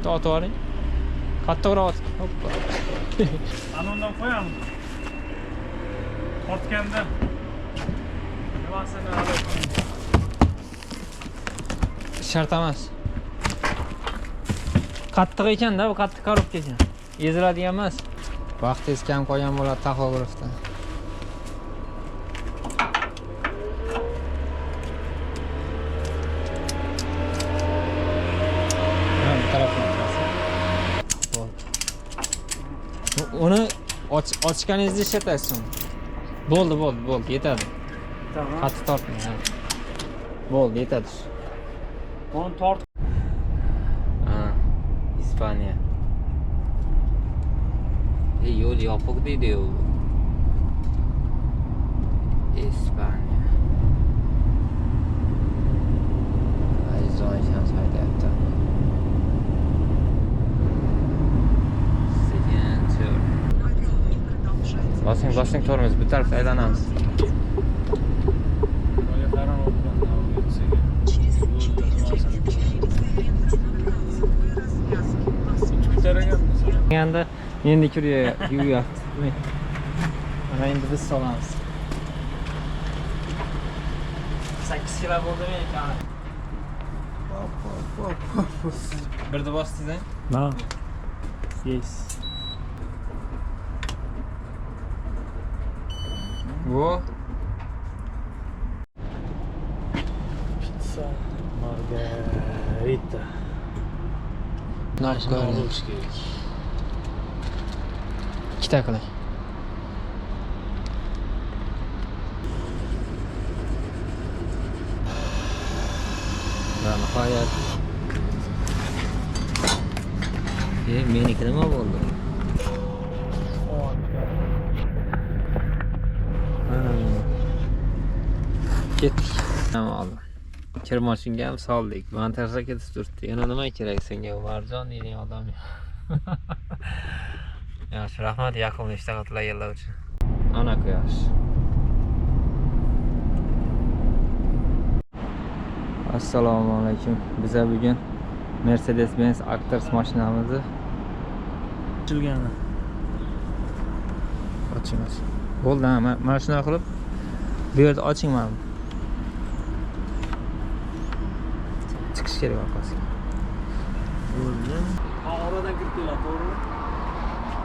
Bitta otib oling. Qattiqroq ot. Hoppa. Anondan qo'yamiz. Tortganda nimasini olib. Shart emas. Qattiq ekan-da, bu qattiq korobka ekan. Eziladigan emas. Vaqtingiz kam qolgan bo'ladi taxografda. Uni ochganingizda ishlatasiz. Bo'ldi, yetadi. Tamam. Qattiq tortmang. Bo'ldi, yetadi. Bunu tort. İspanya. Yo'l yopiq deydi-yu. İspanya. Aizon shams haydayapti. Basing tormoz, bu tarafga aylanamiz. Yanda endi yuryapti. Mana endi biz solamiz. 8 kilo bo'ldimi ekan? Birda bosdingiz? No. Yes. Bu Pizza margarita. narsa Olish kerak. ikkita qiling. Va nihoyat. Meniki nima bo'ldi? Ketdik. Nima oldim? Kir mashinga ham soldik. Montajga ketib turibdi. Yana nima kerak senga Umarjon degan odam? Yaxshi, rahmat yoqimli ishtaha tilaganlar uchun. Ana quyosh. Assalomu alaykum. Biz bugun Mercedes-Benz Actros mashinamizni Ochilgani. ochamiz. Bo'ldi, mana shunday qilib bu yerda oching mana. Chiqish kerak orqasiga. Bo'ldi. Oradan kirib keladi, to'g'rimi?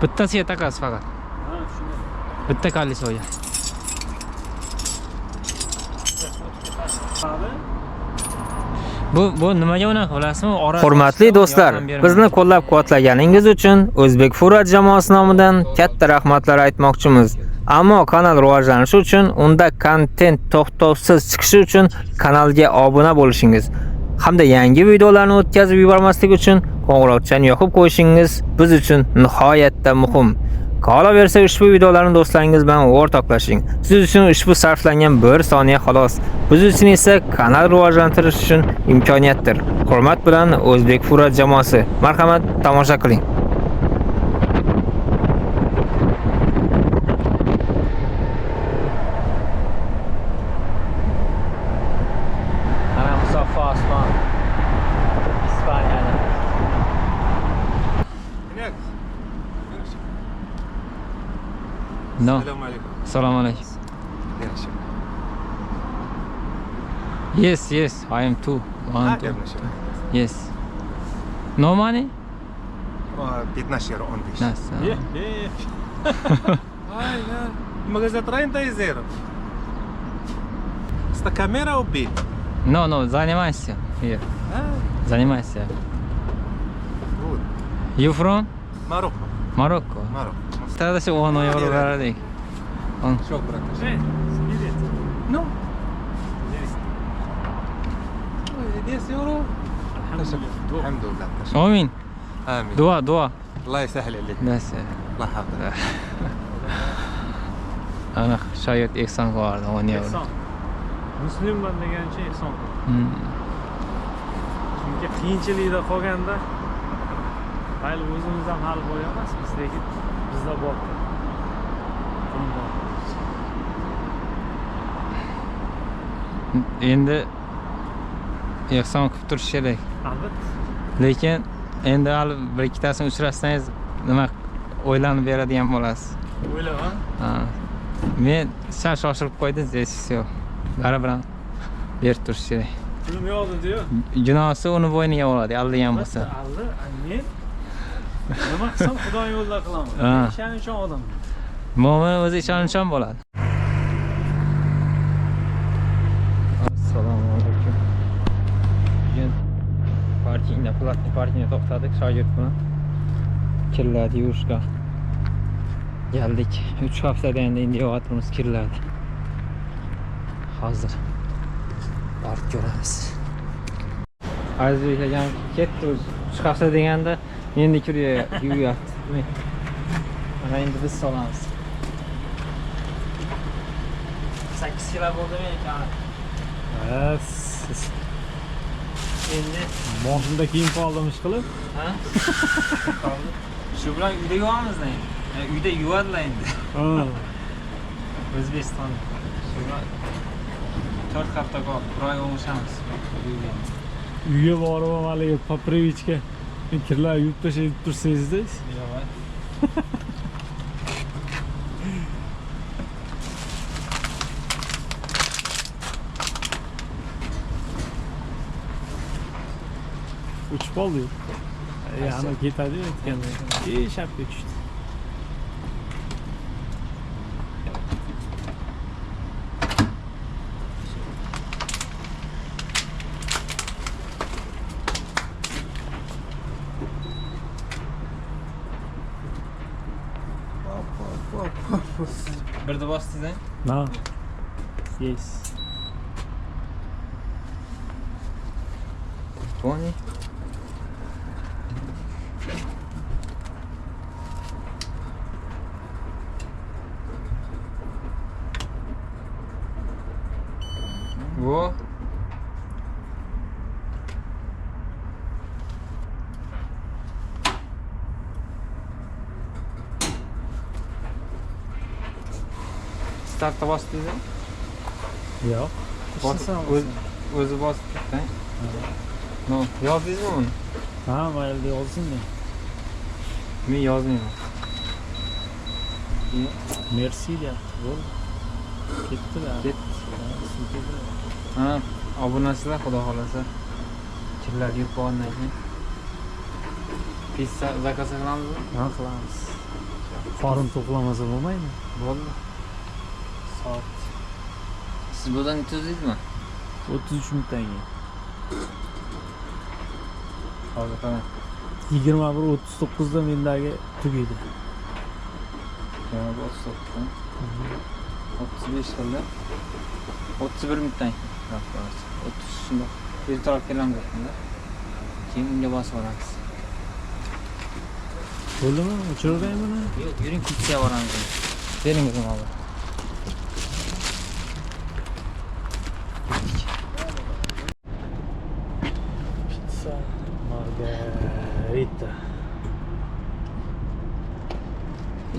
Bittasiga taqasiz faqat. Ha, shunday. Bitta kollesoga. Bu nimaga unaqa qilasizmi? Hurmatli do'stlar, bizni qo'llab-quvvatlaganingiz uchun O'zbek Furat jamoasi nomidan katta rahmatlar aytmoqchimiz. Ammo kanal rivojlanishi uchun, unda kontent to'xtovsiz chiqishi uchun kanalga obuna bo'lishingiz hamda yangi videolarni o'tkazib yubormaslik uchun qo'ng'iroqchani yoqib qo'yishingiz biz uchun nihoyatda muhim. Qolaversa ushbu videolarni do'stlaringiz bilan o'rtoqlashing. Siz uchun ushbu sarflangan 1 soniya xolos. Biz uchun esa kanal rivojlantirish uchun imkoniyatdir. Hurmat bilan O'zbek Furat jamoasi. Marhamat, tomosha qiling. Ana musaffo osmon. Ispaniyada. No. Assalomu alaykum. Yes, I am too. Yes. No money? 15 euro, 15. Nice. Ai, não. Mas é 30 euro. Esta câmera ou B? No, занимайся. Here. Занимайся. Good. You from? Marocco. Morocco. Marocco. Tadasi 10 euro verdik. Çok bırakmış. No. 10 euro. الحمد لله. Amin. آمين. Dua. الله يسهل عليك. Neyse. الله يحفظك. Ana şayet ehsan vardı 10 euro. Ehson. Muslimman degancha ehson. Chunki qiyinchilikda qolganda mayli o'zimiz ham hal qo'yamiz, lekin bizda bor. Endi ehson qilib turish kerak. Albatta. Lekin Endi hali bir ikkitasini uchratsangiz nima o'ylanib beradigan bo'lasiz. O'ylama. Ha. Men sal shoshilib qo'ydim, здесь yo'q. Baribir berib turish kerak. Pulim yo'q dedi-yu. Jinosi uni bo'yniga oladi, aldayam bo'lsa. Aldi, men nima qilsam Xudo yo'lda qilaman. Ha. Men ishonuvchan odam. Mo'min o'zi ishonuvchan bo'ladi. Assalomu alaykum. Bugun parkingda, platniy parkingda to'xtadik shogird bilan. Kirlarni yuvishga geldik. 3 haftada endi yuvyapmiz kirlarni. Hozir borib ko'ramiz. Aziz ekan ketdi, 3 hafta deganda endi yuvyapti. Mana endi biz solamiz. 8 kilo bo'ldimi ekan? Endi Boshimda kiyim qoldim ish qilib. ha? Shu bilan uyda yuvamiz endi. Uyda yuvadilar endi. Ha. O'zbekiston. Shu bilan 4 hafta qolib, bir oy o'mishamiz. Uyga borib haligi po привычке kirlar yuvib tashlab tursangiz-da. Uçup oluyor. Yani ketadi aytganda. Shapka tushdi. Bir de bastınız Na. Yes. Tony. Bu. Start'a bastınız mı? Yok. O'zi bosib ketdi. No, yozdingizmi uni? Ha, mayli olsun ne? Men yozmayman. Merci de. Bo'ldi. Ketdilar. Ketdi. Ha, obunachılar xudo xolasa. Kirlar yuvib bo'lgandan keyin pizza zakaz qilamizmi? Ha, qilamiz. Qorin to'qlamasa bo'lmaydi. Bo'ldi. Soat. Siz bundan o'tdingizmi? 33 minutdan keyin. Hozir qara. 21:39 da mendagi tugaydi. Yana 39 35 qildi. 31 minutdan keyin. 30 shunda. Bir taraf kelamiz endi. Keyin unga bosib olamiz. Bo'ldimi? O'chiraymi buni? Yo'q, yuring pizzaga boramiz. Beringiz uni. Pizza margarita.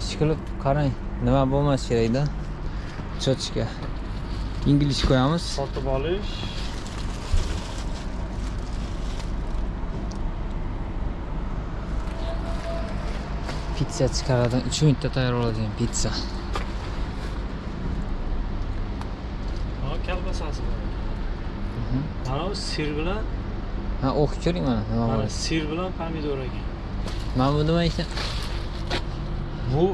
Ish qilib qarang, nima bo'lmas kerakda. Chochka. Ingliz qo'yamiz. Sotib olish. Pizza chiqaradigan 3 minutda tayyor bo'ladigan pizza. Ha, kalbasasi bor. Mana bu sir bilan, Ha, o'qib ko'ring mana nima mana bo'ladi. sir bilan pomidor ekan. Mana bu nima ekan? Bu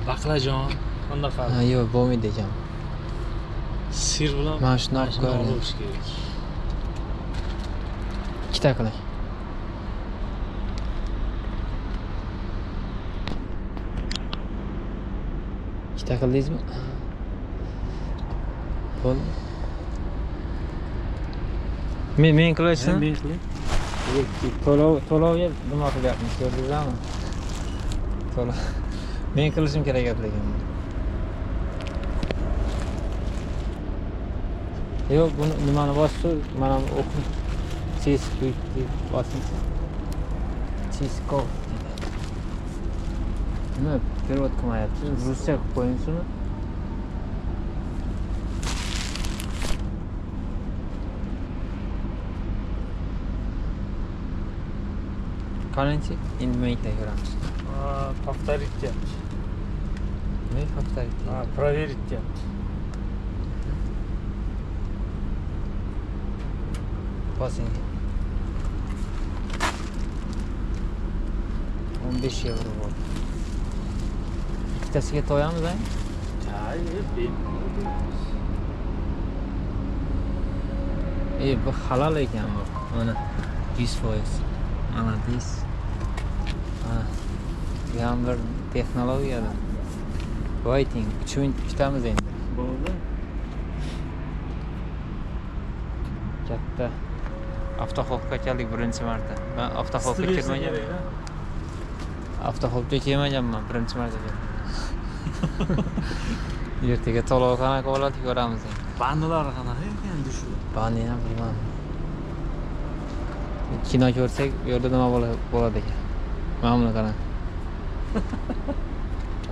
baqlajon, qanday Ha, qiladi? yo'q, bo'lmaydi ekan. Sir bilan Mana shuni olib ko'ring. olish kerak. Ikkita qiling. Ikkita qildingizmi? Bo'ldi. Men qilishni. Men qiling. To'lovga nima qilyapmiz, ko'rdingizmi? To'lov. Men qilishim kerak ekan. Yo'q, buni nimani bosib, mana o'qing. Cheese bosing. Cheese coke. Nima перевод qilmayapsiz? Ruscha qilib qo'ying shuni. Qarangchi, endi men ikkita ko'ramiz. Повторить deyapti. Nima повторить? Проверить deyapti. Bosing. 15 euro bo'ldi. Ikkitasiga to'yamiz, a? Bu halol ekan bu. Mana 100%. Молодец. Bu ham bir texnologiyadir. Waiting. Kutamiz endi. Bo'ldi. Katta avtoxobga keldik birinchi marta. Men avtoxobga kirmaganman. Avtoxobga kelmaganman, birinchi marta keldim. Ertaga to'lovxona qilib ko'ramiz endi. Bandalari qanaqa ekan shu? Bani ham bilmadim. Kino ko'rsak, u yerda nima bo'ladi ekan? Mana buni qarang.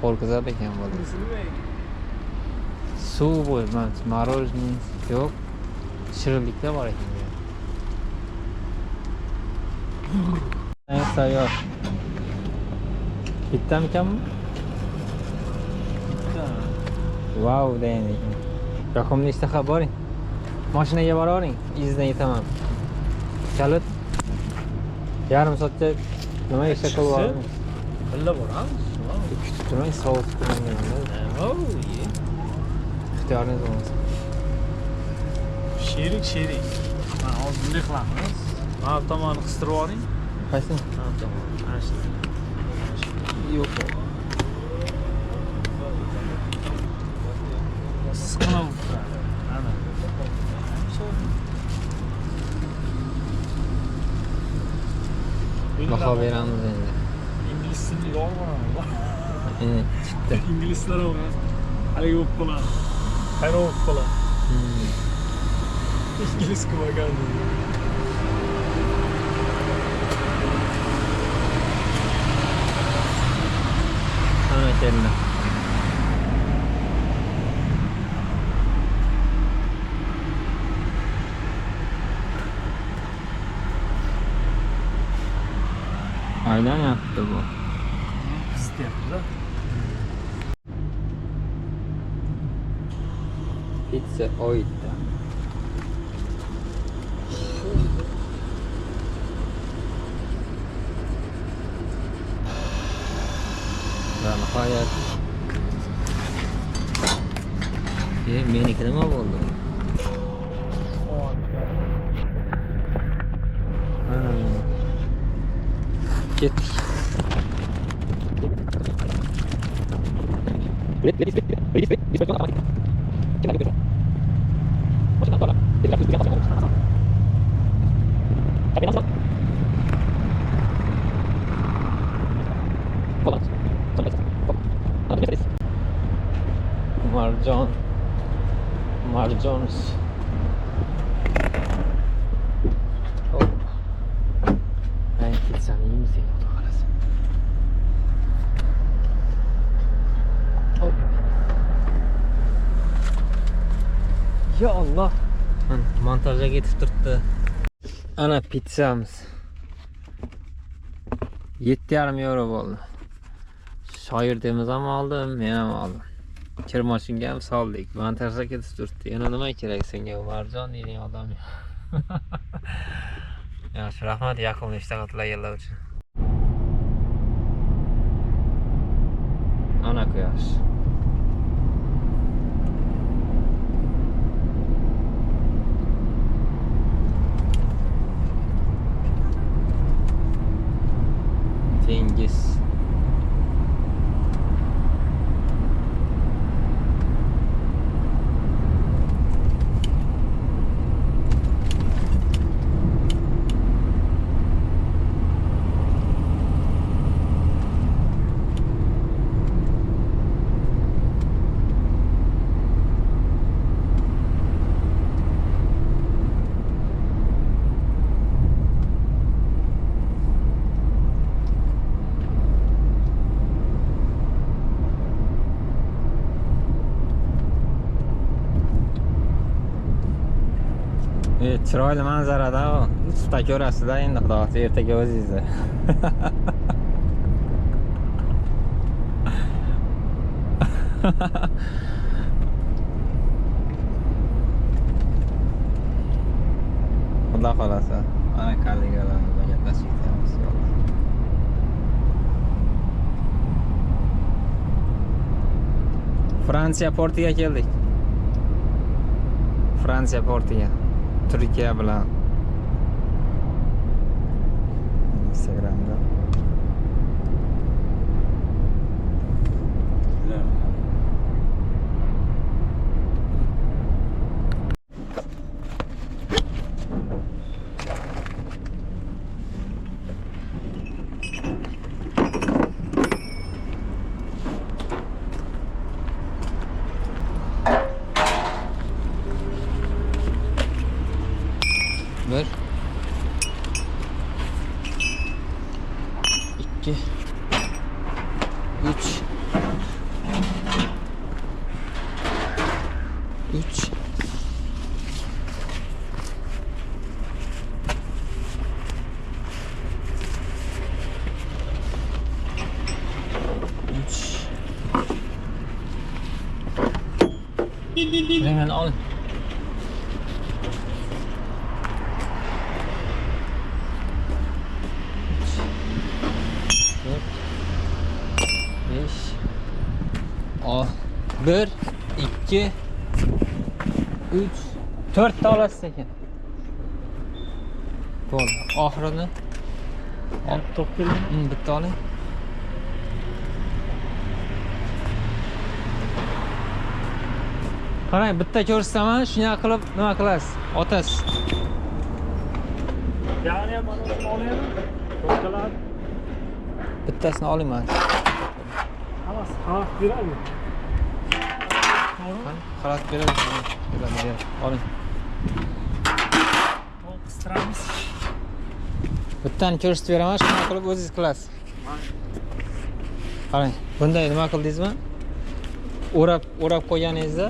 Qo'rqizadi ekan bola. Suv bo'lmas, мороженое yo'q. Shirinliklar bor ekan bu yerda. Sayyor. Bittamikanmi? Wow deyin ekan. Yoqimli ishtaha boring. Mashinaga boravering, izdan yetaman. Kalit. Yarim soatda nima ishga qilib olamiz? Billa boramiz. Kutib turmang, sovuq turmang. Ixtiyoringiz bo'lmasa. Sherik. Mana hozir bunday qilamiz. Mana bu tomonni qistirib oling. Qaysini? Mana bu tomonni. Mana shu. Yo'q. Siqilib turadi. Ana. Baho beramiz endi. İngliz tilini yormayman. Chiqdi. İnglizlar olmaz. Haligi o'qib qoladi. Qayerga o'qib qoladi? İngiliz qilmagan. Ana keldi. Aylanyapti bu. İsteyapti-da. Pizza oyda. Va nihoyat. Meniki nima bo'ldi? Ketdik. Marjons. Hop. Ben pizzanı yiyeyim seni otogarası. Hop. Ya Allah. Montaja ketib turibdi. Ana pizzamiz. 7,5 euro bo'ldi. Shoirdemiz ham oldim, men ham oldim. Kir mashinga ham soldik. Montajga ketib turibdi. Yana nima kerak senga, Marjon degan odam? Yaxshi, rahmat yoqimli ishtaha tilaganlar uchun. Ana quyosh. Dengiz. Chiroyli manzarada u. Usta ko'rasizda endi xudo xohlasa ertaga o'zingizni. Xudo xolasa. Mana kollegalarni bilan tashrif etamiz. Fransiya portiga keldik. Fransiya portiga. Turkiya bilan Instagramda. Bir, iki, üç, hemen al. 1, 2, 3, 4 ta olasiz ekan. Bo'ldi. Oxirini olib keldim. Bitta oling. Qarang, bitta ko'rsataman, shunday qilib nima qilasiz? Otasiz. Ya'ni mana buni olaymi? To'xtaladi. Bittasini oling mana. Xalas beradi. Xalat beradi. Oling. Qistiramiz. Bittani ko'rsatib beraman, shunday qilib o'zingiz qilasiz. Qarang, bunday nima qildingizmi? O'rab qo'yganingizda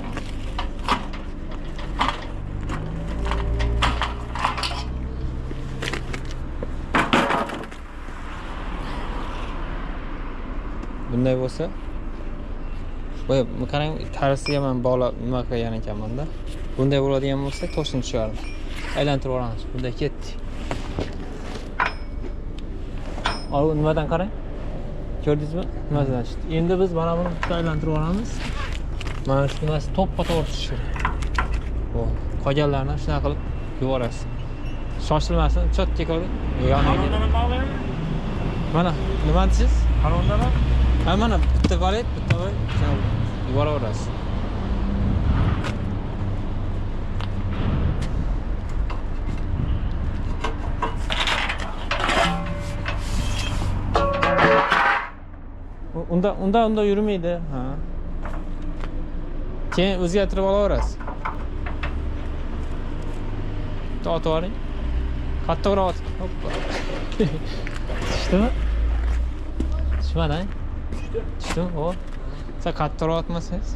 bunday bo'lsa, voy, qarang, tarasiga men bog'lab nima qilgan ekanman-da. Bunday bo'ladigan bo'lsa, to'shin tushiradi. Aylantirib olamiz. Bunday ketdi. Al, nimadan qarang? Ko'rdingizmi? Nimadan chiqdi? Endi biz mana buni bitta aylantirib olamiz. Mana shu nimasi to'ppa-to'g'ri tushdi. Bo'ldi. Qolganlarni shunday qilib yuborasiz. Shoshilmasin, chotga qilib yoniga. Mana, nima deysiz? Qarondalar. Ha, mana bitta valet, bitta yuboraverasiz. Unda yurmaydi. Ha. Keyin o'zgartirib olaverasiz. Tortib oling. Qattiqroq ot. Hoppa. Tushdimi? Tushmadi. Tushdimi? O. Siz qattiqroq otmasangiz.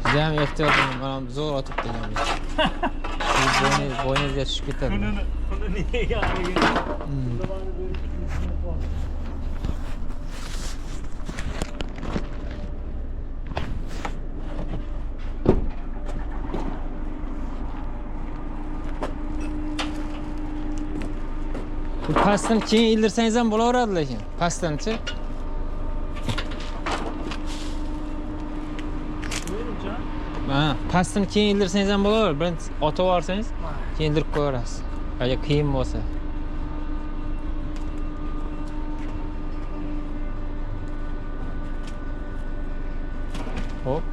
Juda ham ehtiyotli, mana zo'r otib deganmiz. Siz bo'yningizga tushib ketadi. Buni nega qilgan? Pastdan keyin ildirsangiz ham bo'laveradi lekin. Pastdan-chi. Ha, pastdan keyin ildirsangiz ham bo'laveradi. Birinchi otib olsangiz, keyin ildirib qo'yaverasiz. Agar qiyin bo'lsa. Hop.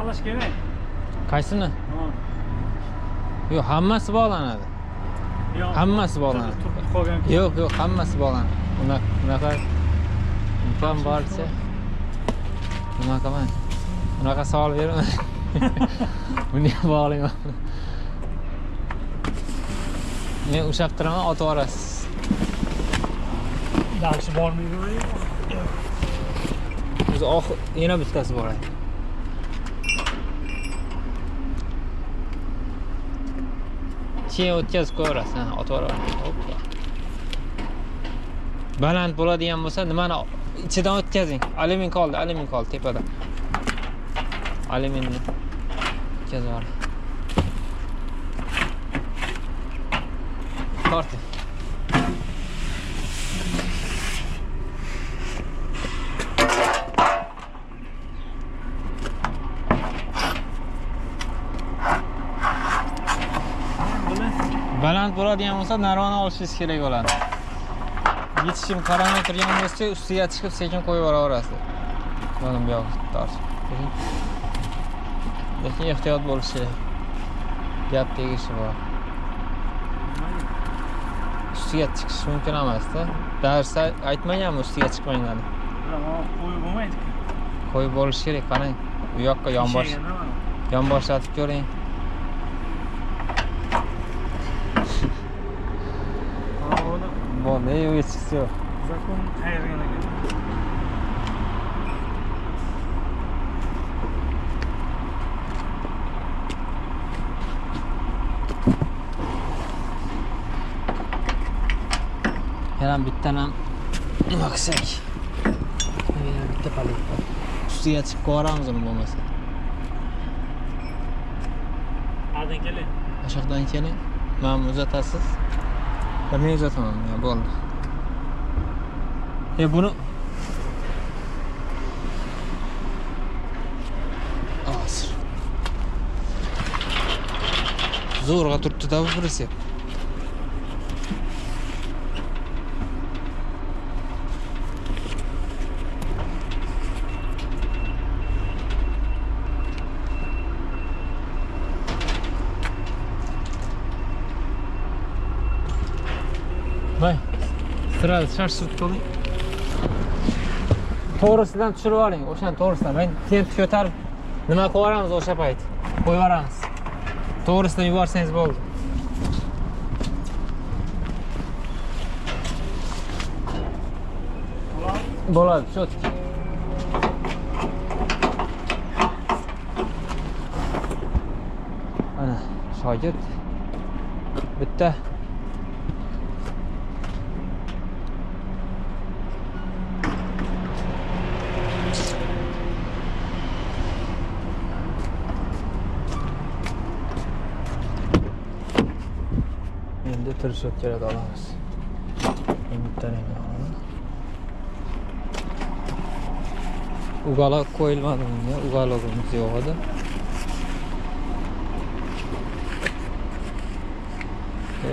bog'lash kerak. Qaysini? Yo'q, hammasi bog'lanadi. Hammasi bog'lanadi. Turib qolgan. Yo'q, hammasi bog'lanadi. Unaqa imkon boricha nima qilaman? Unaqa savol berma. Buni bog'layman. Men ushlab turaman, otib yuborasiz. Yaxshi bormaydimi? O'zi yana bittasi bor edi. Keyin o'tkazib qo'yaverasiz, otib yuborasiz. Hoppa. Baland bo'ladigan bo'lsa, nimani ichidan o'tkazing. Alyumin qoldi tepada. Alyuminni o'tkazib yuboring. Torting. Baland bo'ladigan bo'lsa, narvoni olishingiz kerak bo'ladi. Yetishim qaramay turgan bo'lsa, ustiga chiqib sekin qo'yib yuboraverasiz. Mana bu yoq tortib. Lekin ehtiyot bo'lish kerak. Gap tegishi bor. Ustiga chiqish mumkin emas-da. Darsa aytmaganmi ustiga chiqmanglar. Qo'yib bo'lmaydi-ku. Qo'yib bo'lish kerak, qarang. Bu yoqqa yonboshlatib ko'ring. Bo'ldi, yo'q hechqisi yo'q. Zakon qayergan ekan? Yana bittan ham nima qilsak? Yana bitta palet bor. Ustiga chiqib ko'ramiz uni bo'lmasa. Hozir keling. Aşağıdan keling. Mana uzatasiz. Ben uzatamam ya, bo'ldi. Bunu hozir zo'rg'a turibdi-da bu birisi. Vay. Sırada şaşırtıp olayım. To'g'risidan tushirib oling, o'shani to'g'risidan. Men keyin ko'tarib nima qilib o'sha payt. Qo'yib yuboramiz. To'g'risidan yuborsangiz bo'ldi. Bo'ladi, cho'tki. Ana, shogird. Bitta. Endi tirishotganlar olamiz. Bittadan oling. Ugalok qo'yilmadi bunga, ugalogimiz yo'q edi.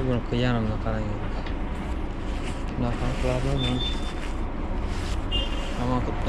Buni qilganimni qarang. Bunaqa qiladi. Hamma qilib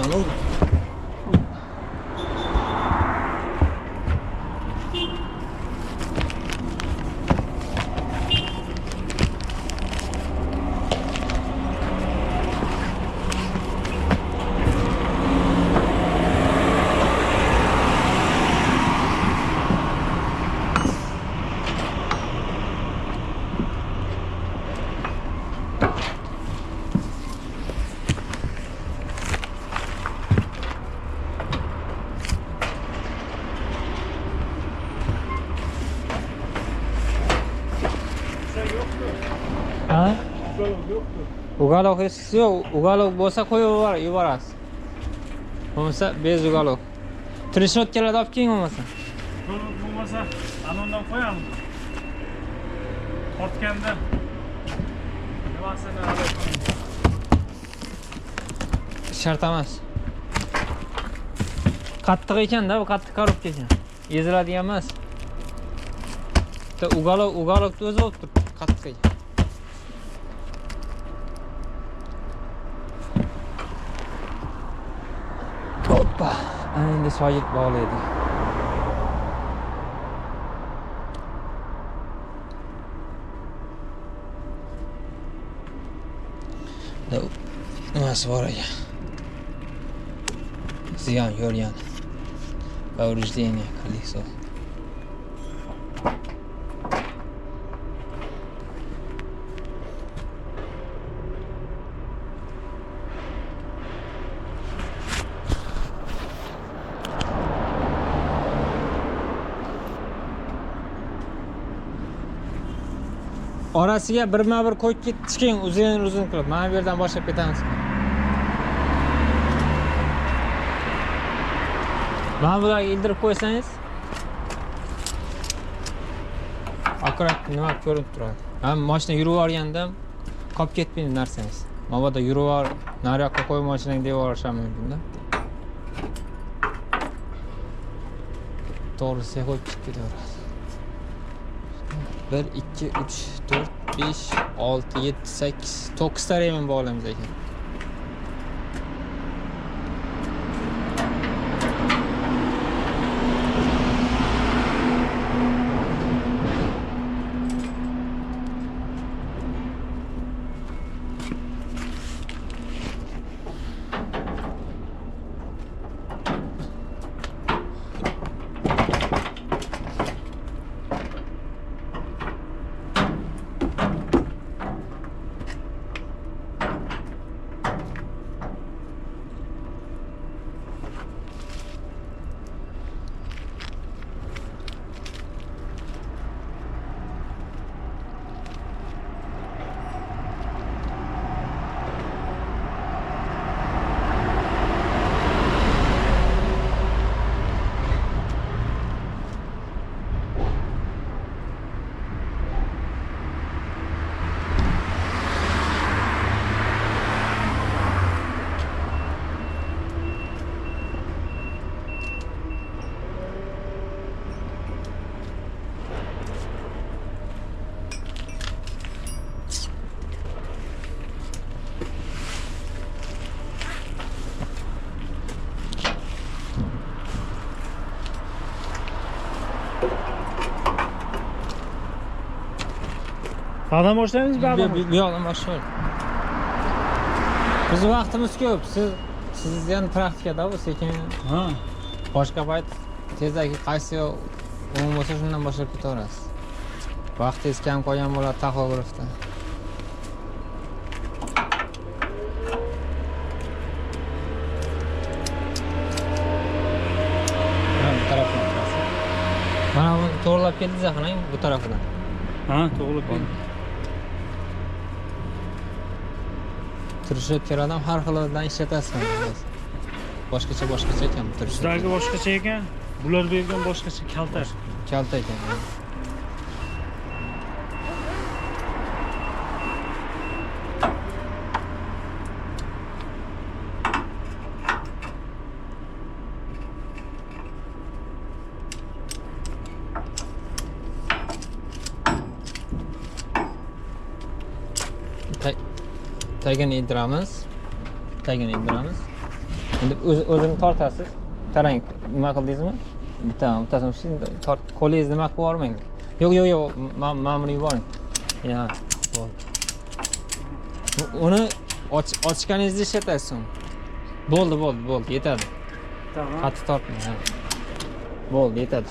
ugalok eskisi yo'q. Ugalok bo'lsa qo'yib yuborasiz. Bo'lmasa bez ugalok. Tirishotganlar olib keling bo'lmasa. Bo'lmasa anondan qo'yamiz. Tortganda nimasini shart emas. Qattiq ekan-da, bu qattiq korobka ekan. Eziladigan emas. Bitta ugalokni o'zi olib turibdi, qattiq ekan. Hoppa. Endi soyib bog'laydi. Nimasi bor ekan? Ziyon yo'rgan. Повреждение колесо. Orasiga birma-bir qo'yib chiqing, uzun qilib. Mana bu yerdan boshlab ketamiz. Mana bularga ildirib qo'ysangiz, akurat nima ko'rinib turadi. Ham mashina yurib olganda qolib ketmaydi narsangiz. Mabodo yurib ol, nariyoqqa qo'yib mashinani deb olisham mumkin-da. To'g'risi qo'yib chiqib ketaveradi. 1 2 3 4 5 6 7 8 9 ta remen bog'laymiz ekan. Qadam boshlaymiz ba'da. Bu yoqdan boshlaymiz. Biz vaqtimiz ko'p. Siz yana praktikada bu sekin. Ha. Boshqa payt tezdagi qaysi o'yin bo'lsa shundan boshlab ketaverasiz. Vaqtingiz kam qolgan bo'ladi taxografda. Bu tarafdan. Mana bu to'g'rilab keldingiz qarang bu tarafidan. Ha, to'g'rilab keldi. Turishayotgan odam har xilidan ishlatasiz. Boshqacha ekan turish. Bizdagi boshqacha ekan, bular bergan boshqacha kalta. Kalta ekan. Tagini indiramiz. Endi o'zini tortasiz. Qarang, nima qildingizmi? Bittasini tort, qo'lingizni nima qilib yubormang. Yo'q, ma'mur yuboring. Ya, bo'ldi. Uni ochganingizda ishlatasiz. Bo'ldi, yetadi. Tamam. Qattiq tortmang. Bo'ldi, yetadi.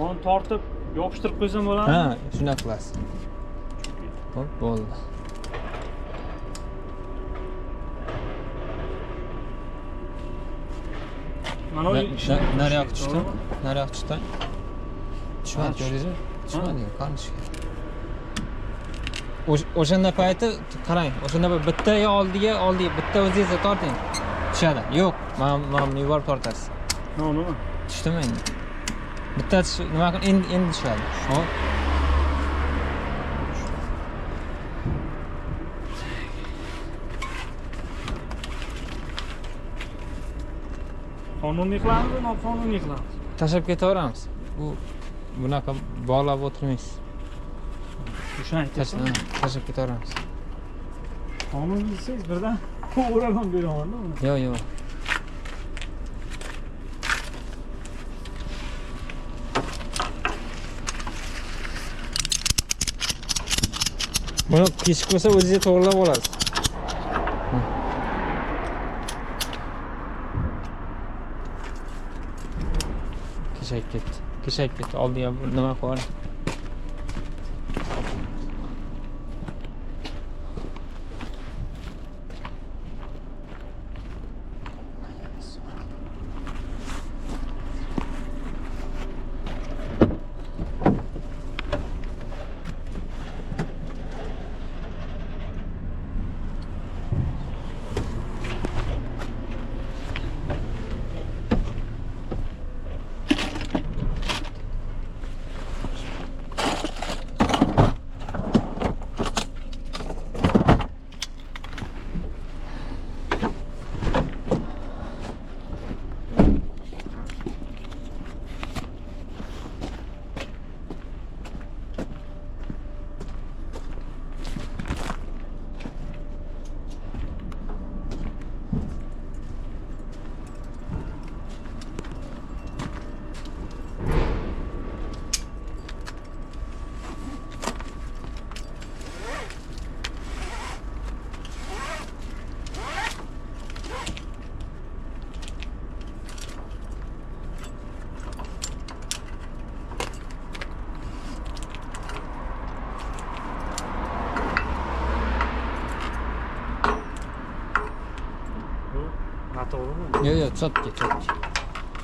Uni tortib, yopishtirib qo'ysam bo'ladimi? Ha, shunday qilasiz. Bo'ldi. Mana nariyoq tushdi. Tushmadi, ko'rdingizmi? Tushmadi, qancha. O'shanda payti qarang, o'shanda bitta oldiga, bitta o'zingizga torting. Tushadi. Yo'q, men yuborib tortasiz. Nima? Tushdimi endi? Bitta nima qilib endi tushadi. Hop. Qonuniy qilamizmi, noqonuniy qilamiz? Tashlab ketaveramiz. Bunaqa bog'lab o'tirmaysiz. Shuni aytasiz. Tashlab ketaveramiz. Qonuniy desangiz birdan o'ralab beraman-da uni. Yo'q. Buni kechib qo'ysa o'zingiz to'g'rilab olasiz. Kishayib ketdi. Oldiga nima qo'yar? Yo'q, chotki.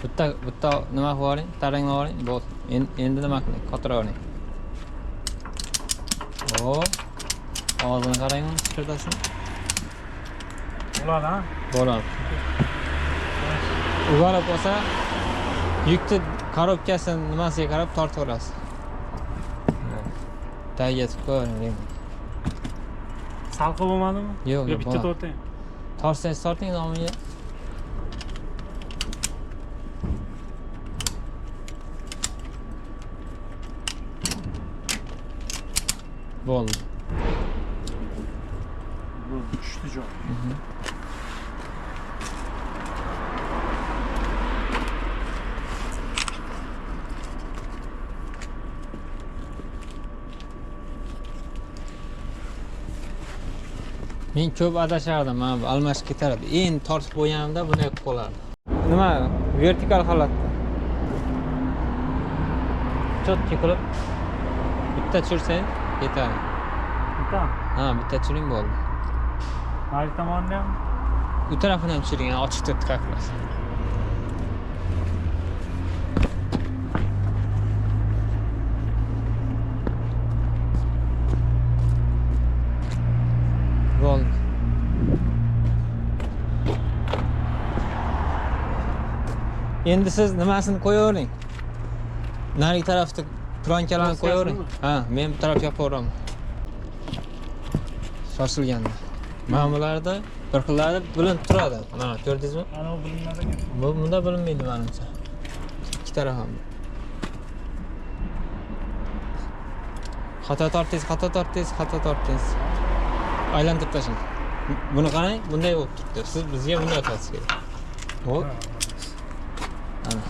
Bitta nima qilib oling, tarangni oling, bo'ldi. Endi nima qiling, qotira oling. Hop. Og'zini qarang, chiqirdasin. Bo'ladi, ha? Bo'ladi. Uvalib olsa, yukni korobkasini nimasiga qarab tortaverasiz. Tagiga tiqib qo'ying. Salqi bo'lmadimi? Yo'q, bitta torting. Torsangiz torting nomiga. Bo'ldi. Bu tushdi joy. Men ko'p adashardim, mana bu almashib ketardi. Endi tortib qo'yganimda bunday qilib qolardi. Nima? Vertikal holatda. Chotki qilib bitta tushirsangiz yetadi. Bitta? Ha, bitta tushiring bo'ldi. Har tomonda ham U tarafini ham tushiring, ochiq tiqqa qilasiz. Bo'ldi. Endi siz nimasini qo'yavering? Narigi tarafda plankalarni qo'yavering. Ha, men bu tarafga qo'yiraman. Shoshilganda. Mana bularda bir xillarda bilinib turadi. Mana ko'rdingizmi? ana u bilinadi ekan. Bunda bilinmaydi menimcha. Ikki taraf ham. Xato tortingiz. Aylantirib tashlang. Buni qarang, bunday bo'lib turibdi. Siz bizga bunday qilasiz kerak. Hop. Ana.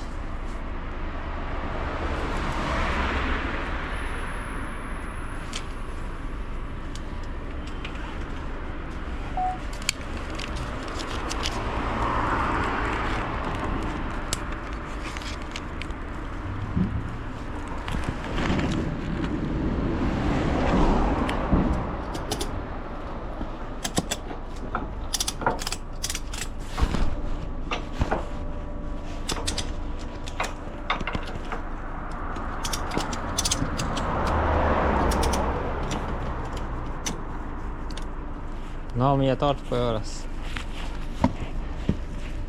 Nomiga tortib qo'yaverasiz.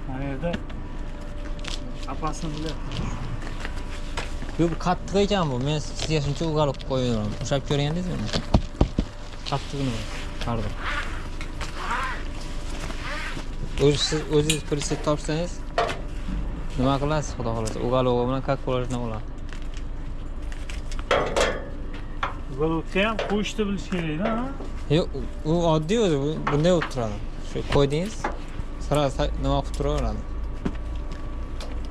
Mana yerda apasini bilyapti. Bu qattiq ekan bu. Men sizga shuncha ugalib qo'yaveraman. O'shab ko'rgandingizmi? Qattiqmi? Pardon. O'zingiz preset topsangiz nima qilasiz, xudo xolasa. Ugalov bilan как положено bo'ladi. Ugalovga ham qo'yishni bilish kerak-da, ha? Yo'q, u oddiy o'zi bunday bo'lib turadi. Shu qo'ydingiz, sira nima qilib turaveradi.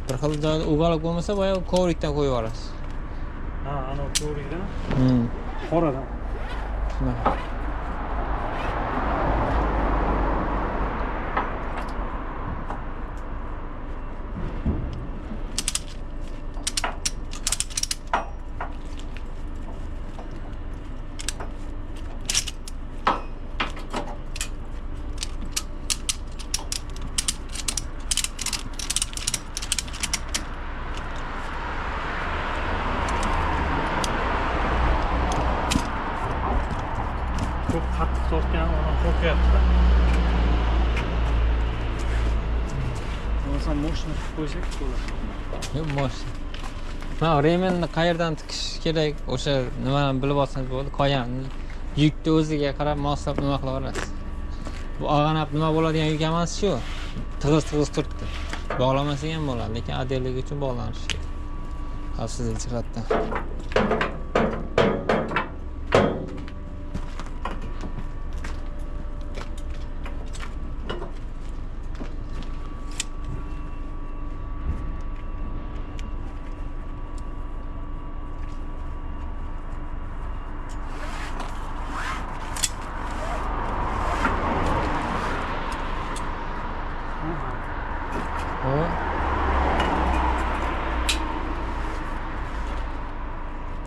Bir xil joyda ugalib bo'lmasa, boya kovrikdan qo'yib yuborasiz. Ha, ana kovrikdan. Qoradan. Shunaqa. tortgan odam qo'rqyapti. Bo'lmasa moshina qilib qo'ysak bo'ladi. Yo'q, moshina. Mana remenni qayerdan tikish kerak, o'sha nimani bilib olsangiz bo'ladi. Qoyanni yukni o'ziga qarab moslab nima qila olasiz. Bu ag'anab nima bo'ladigan yuk emas shu. Tig'iz turibdi. Bog'lamasa ham bo'ladi, lekin adelligi uchun bog'lanishi kerak. Xavfsizlik jihatdan.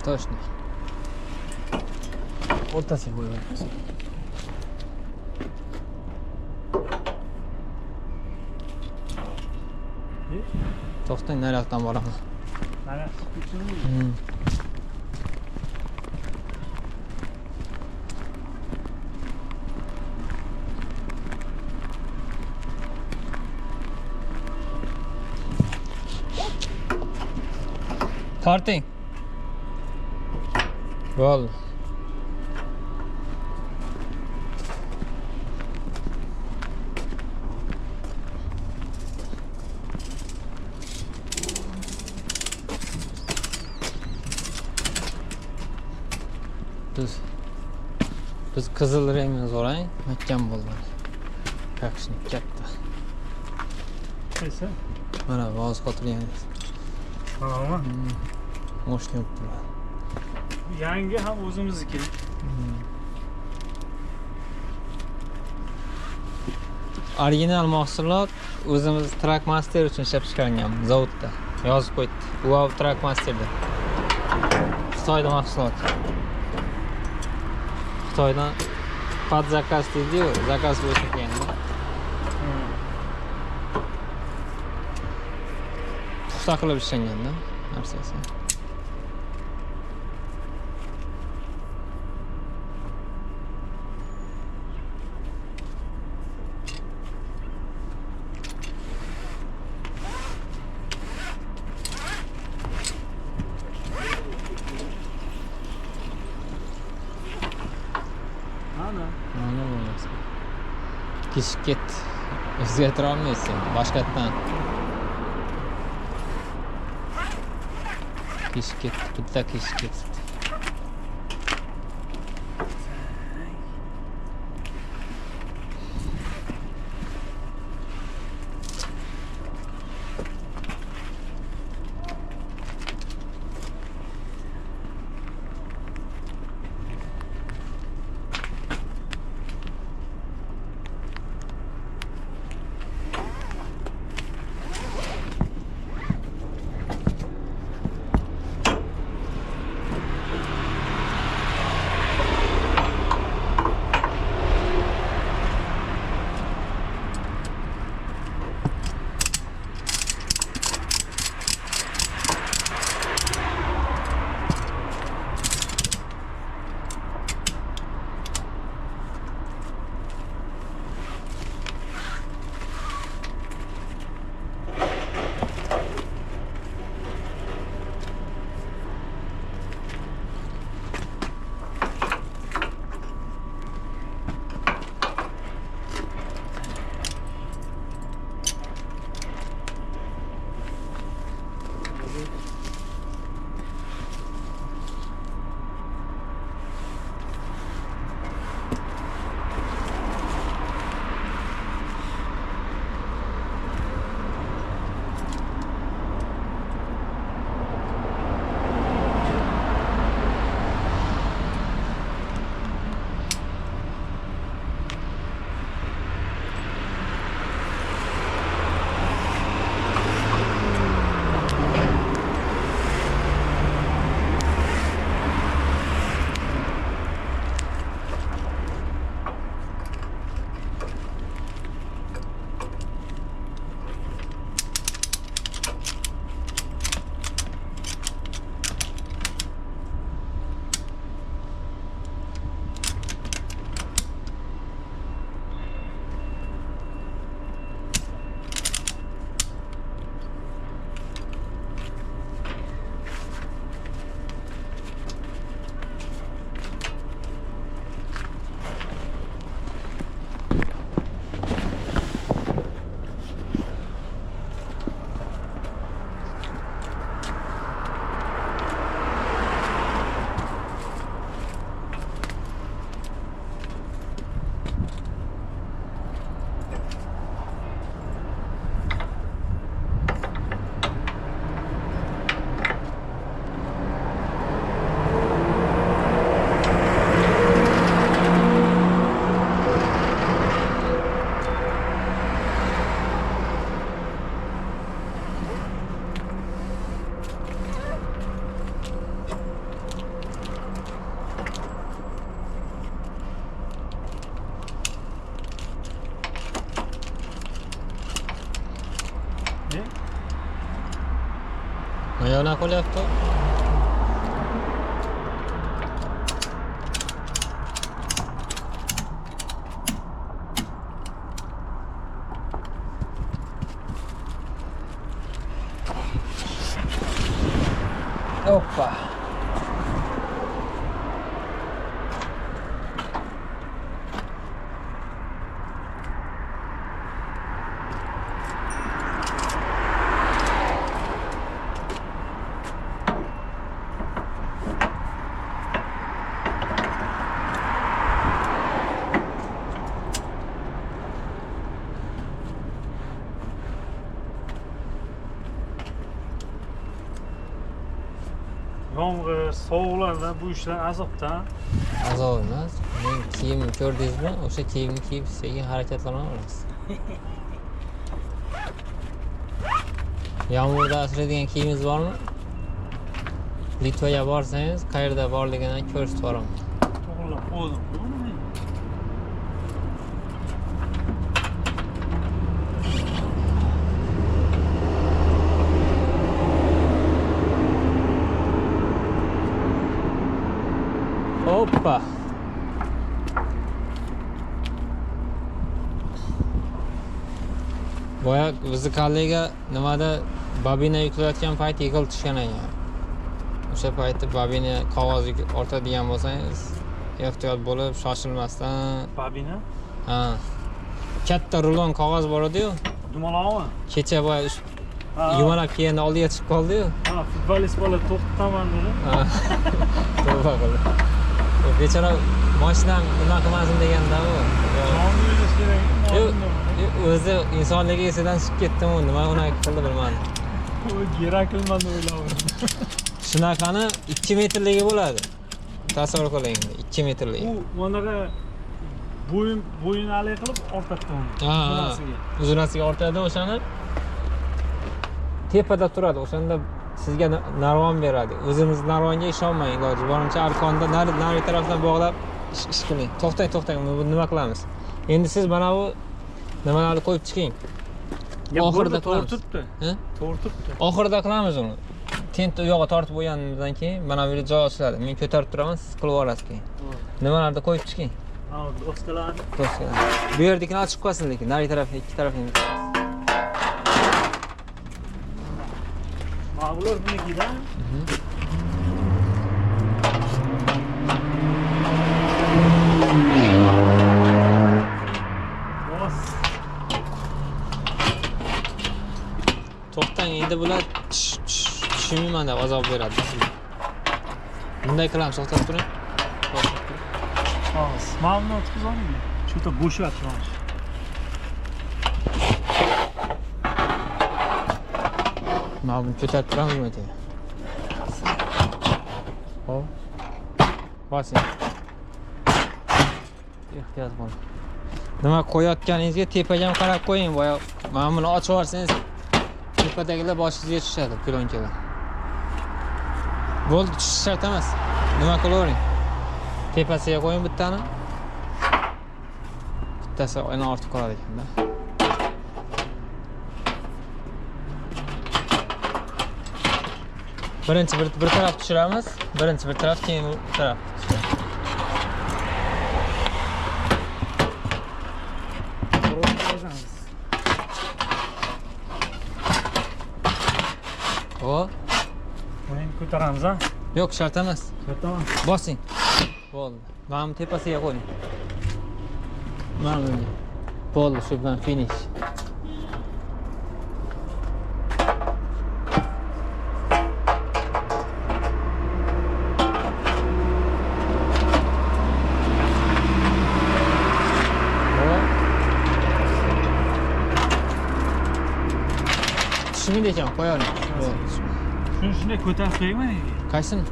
Точно. O'rtasiga qo'yamiz. To'xtang, nariyoqdan boraman. Nariyoqdan. Torting. Bo'ldi. Biz qizil rangni so'rang, mahkam bo'ladi. Kakshni katta. Qaysi? Mana voz qotirganingiz. Tamam. Moshina olib turadi. Yangi ham o'zimizniki. Original mahsulot o'zimiz Trackmaster uchun ishlab chiqargan zavodda. Yozib qo'ydi. Wow, Trackmasterda. Xitoyda mahsulot. Xitoydan pod zakaz dedi-yu, zakaz bo'yicha kelganda. Puxta qilib ishlangan-da narsasi. Mana bo'lmasa. Kishib ket. O'zgartira olmaysan boshqatdan. Kishib ket, bitta kishib ket. Yana qo'lyapti. Hoppa. Yomg'ir, sovuqlarda bu ishlar azobda. Azob emas. Men kiyimni ko'rdingizmi? O'sha kiyimni kiyib sekin harakatlanaverasiz. Yomg'irda asraydigan kiyimingiz bormi? Litvaga borsangiz, qayerda borligini ko'rsatib boraman. To'g'rilab qo'ydim. Hoppa. Boya bizni kollega nimada bobina yuklayotgan payt yiqilib tushgan ekan. O'sha paytda bobina qog'oz ortadigan bo'lsangiz, ehtiyot bo'lib, shoshilmasdan. Bobina? Ha. Katta rulon qog'oz bor edi-yu. Dumaloqmi? Kecha boya yumalab kelganda oldiga chiqib qoldi-yu. Ha, futbolist bola to'xtataman dedi. Ha. To'g'ri qildi. Bechora mashinam nima qilmasin deganda u. O'zi insonligi esidan chiqib ketdimi, nima unaqa qildi bilmadim. U kerakilmadi o'yladim. Shunaqani 2 metrligi bo'ladi. Tasavvur qiling, 2 metrlik. U onaqa bo'yinali qilib ortatdi uni. Ha, uzunasiga ortadi o'shani. Tepada turadi, o'shanda sizga narvon beradi. O'zimiz narvonga ishonmang, iloji boricha arkonda nari tarafdan bog'lab ish qiling. To'xtang, nima qilamiz? Endi siz mana bu nimalarni qo'yib chiqing. Oxirida tortibdi. Ha? Tortibdi. Oxirida qilamiz uni. Tentni u yoqqa tortib qo'yganimizdan keyin mana bu yerda joy ochiladi. Men ko'tarib turaman, siz qilib olasiz keyin. Nimalarni qo'yib chiqing. Ha, doskalarni. Bu yerdikini ochib qo'ysin lekin, nari taraf, ikki tarafini. Ma'lumlar bunikida. To'xtang, endi bular tushunmayman deb azob beradi sizga. Bunday qilamiz, to'xtab turing. Hozir ma'lumot o'tkazing. Shu yerda bo'shat hozir. Mana buni ko'tarib turamizmi aka? Hop. Bosing. Ehtiyot bo'ling. Nima qo'yayotganingizga tepaga ham qarab qo'ying. Boya mana buni ochib yuborsangiz tepadagilar boshingizga tushadi, plyonkalar. Bo'ldi, tushish shart emas. Nima qilavering? Tepasiga qo'ying bittani. Bittasi yana ortib qoladi ekanda. Birinchi bir taraf tushiramiz. Birinchi bir taraf, keyin bu taraf. O. Buni ko'taramiz, ha? Yo'q, shart emas. Ko'taraman. Bosing. Bo'ldi. Mana tepasiga qo'ying. Mana bunga. Bo'ldi, shu bilan finish. Tushmaydi ekan, qo'yavering. Shuni shunday ko'tarib qo'yaymi? Qaysini?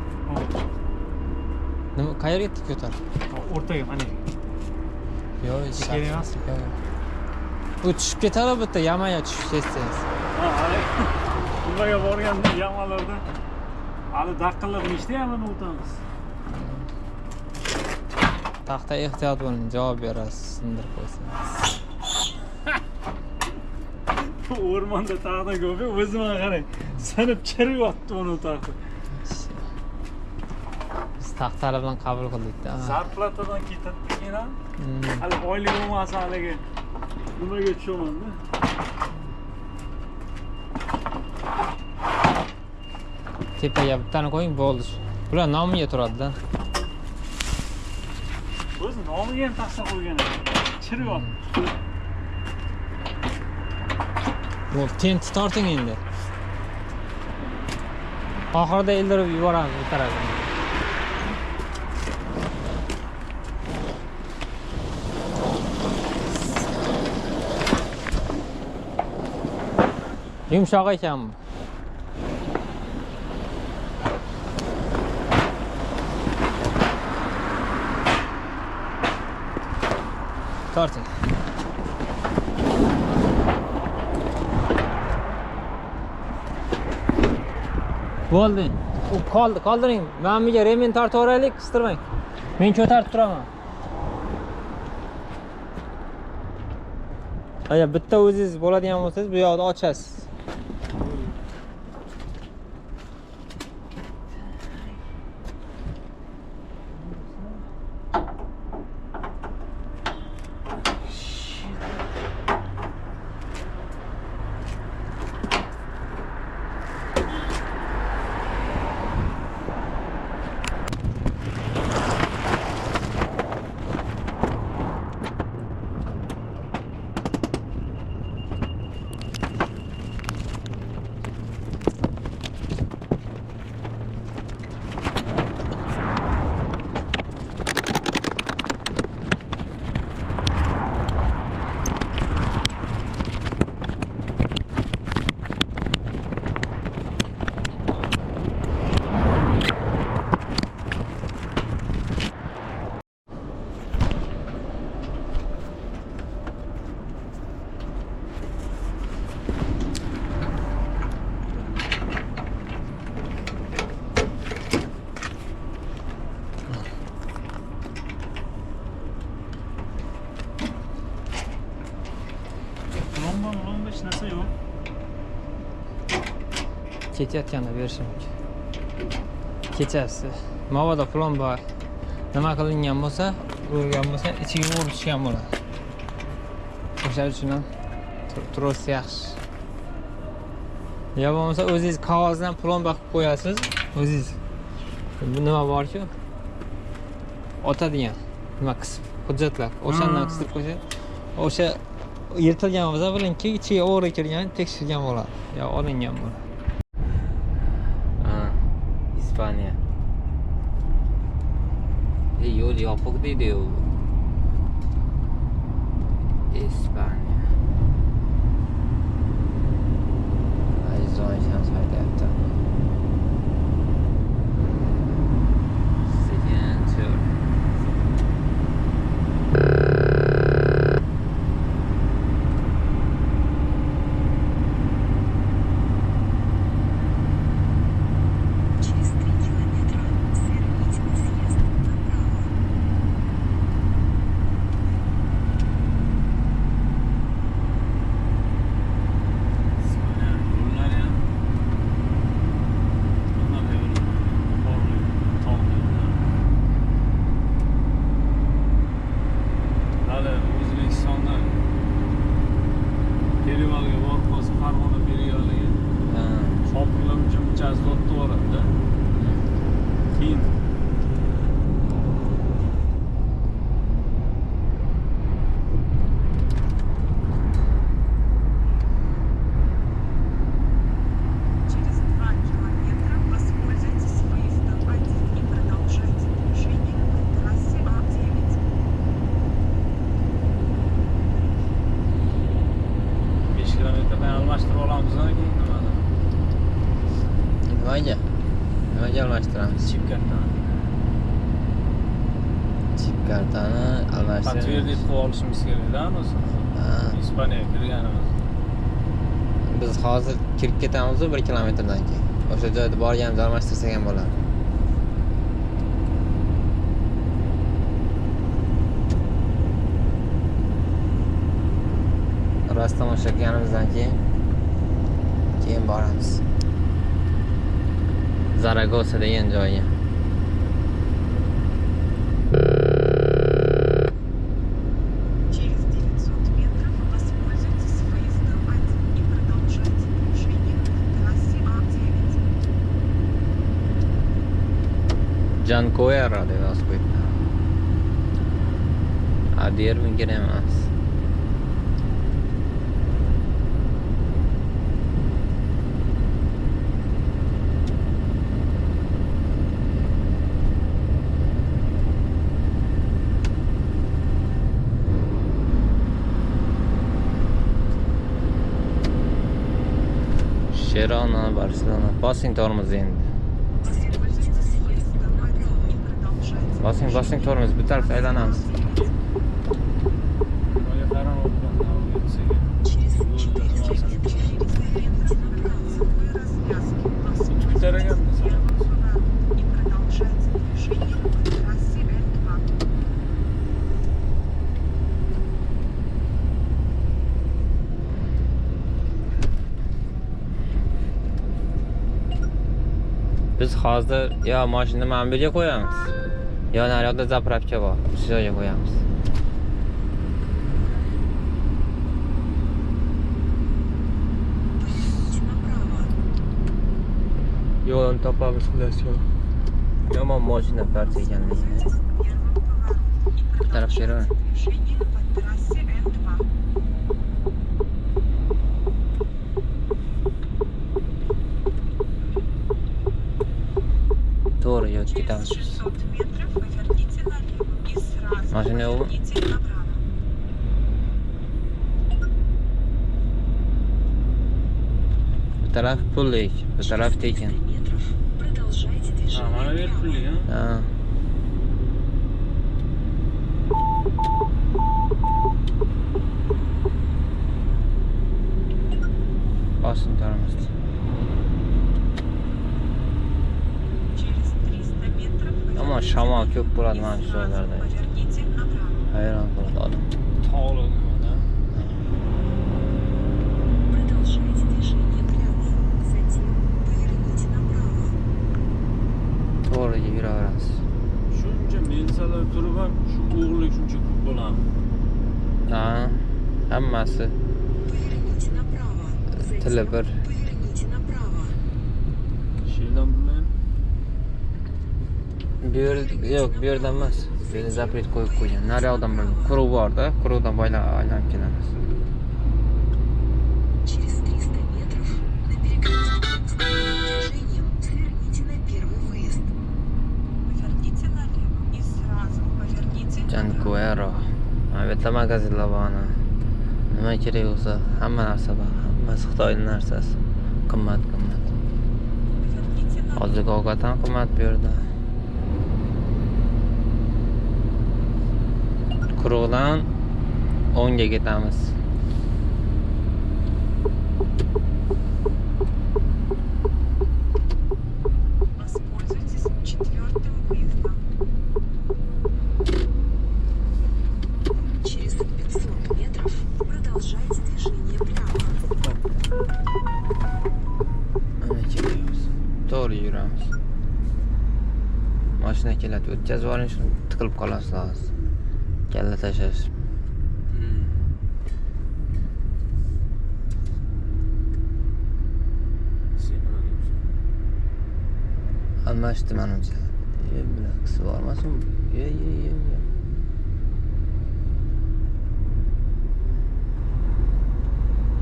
Nima, qayerga ko'tar? O'rtaga, mana. Yo'q, kerak emas. U tushib ketadi bitta, yamaga tushib ketsangiz. Ha, hali nimaga borganda yamalarda hali daqqilib ishlayapman o'tamiz. Taxta ehtiyot bo'ling, javob berasiz, sindirib qo'ysangiz. O'rmonda taxta ko'p, o'zimga qarang. Sinib chiryapti uni taqi. Biz taxtali bilan qabul qildik-da. Zarplatadan ketadikeyin ham. Hali oylik bo'lmasa haligi nimaga tushaman-da. Tepaga bittani qo'ying, bo'ldi. Bular nomiga turadi-da. O'zi nomiga ham taqsa qo'ygan ekan. Chiryapti. Bu tenti torting endi. Oxirida ildirib yuboramiz bu tarafga. Yumshoq ekan bu. Torting. Bo'ldi. U qoldiring. Men bunga remen tortib o'raylik, qistirmang. Men ko'tarib turaman. Agar bitta o'zingiz bo'ladigan bo'lsangiz, bu yoqda ochasiz. Lomba hech narsa yo'q. Ketayotganda berishim mumkin. Kechasi. Mabodo plomba nima qilingan bo'lsa, urgan bo'lsa, ichiga urib tushgan bo'ladi. O'sha uchun ham tros yaxshi. Ya bo'lmasa o'zingiz qog'ozdan plomba qilib qo'yasiz, o'zingiz. Bu nima bor-ku? Otadigan nima qisib hujjatlar. O'shandan qisib qo'ysa, o'sha yirtilgan bo'lsa, bilingki, ichiga o'g'ri kirgan, tekshirgan bo'ladi. Yo, olingan bo'ladi. İspanya. Yo'l yopiq deydi-yu. İspanya. Azizoy shams haydayapti. Sekin tur. Nimaga almashtiramiz? Chip kartani. Chip kartani almashtirish. Подтвердить qilib olishimiz kerak-da, o'zi. Ispaniyaga kirganimiz. Biz hozir kirib ketamiz 1 kilometrdan keyin. O'sha joyda borganimizni almashtirsak ham bo'ladi. Rostdan o'shaganimizdan keyin boramiz. Zaragoza degan joyga. Через 900 метров воспользуйтесь выездом 1 и продолжайте движение по трассе А9. Jancoera deb yozib qo'yibdi. Adir mumkin emas. Sherona, Barcelona. Bosing tormoz endi. Воспользуйтесь въездом 1 и продолжайте Bosing tormoz bu tarafga aylanamiz. Boya qaramabman, navigatsiyaga. через 400 метров поверните направо к световой развязке. Воспользуйтесь левым поворотом и продолжайте движение по трассе Н2. Biz hozir yo mashinani mana bu yerga qo'yamiz. Yo naryoqda zapravka bor. Shu joyga qo'yamiz. Поверните направо. Yo'lni topamiz xullas yo'q. Yomon mashina parcha ekanligini. Пользуйтесь первым поворотом и taraf продолжайте Sherona. движение по трассе Н2. To'g'ri yo'l Через ketamiz. 600 метров поверните налево и сразу Машина его? поверните направо. Bu taraf pullik, bu taraf tekin. Метров продолжайте Ha, движение mana bu yer вправо. pullik, ha? Ha. Bosing tormoz. Через 300 метров Ammo shamol ko'p bo'ladi mana shu joylarda. поверните направо. Hayron bo'ladi odam. Tog'li nimada? Продолжайте движение прямо. Затем поверните направо. To'g'riga yuraveramiz. Shuncha mensalar turib ham shu o'g'irlik shuncha ko'p bo'ladimi? Ha. Hammasi Поверните направо. Затем tili bir. поверните направо. Shundan bilmayman. Bu yer yo'q, bu yerdan emas. Bu yerda zapret qo'yib qo'ygan. Naryoqdan bir quruq bor-da, quruqdan aylanib kelamiz. Через 300 метров на перекрестке движением сверните на первый выезд. Поверните налево и сразу поверните Jancoero. Mana bu yerda magazinlar bor ana. Nima kerak bo'lsa, hamma narsa bor. Hammasi Xitoyning narsasi. Qimmat. Поверните налево. Hozirgi ovqat ham qimmat bu yerda. Quruqdan o'ngga ketamiz. Воспользуйтесь 4-м выездом. Через 500 метров продолжайте движение прямо. Mana ketyapmiz. To'g'ri yuramiz. Mashina keladi, o'tkazib oling, shuni tiqilib qolasiz hozir. Kalla tashlash. Sen nima deyapsan? Almashdi menimcha. Bilakisi bormasin? Ye.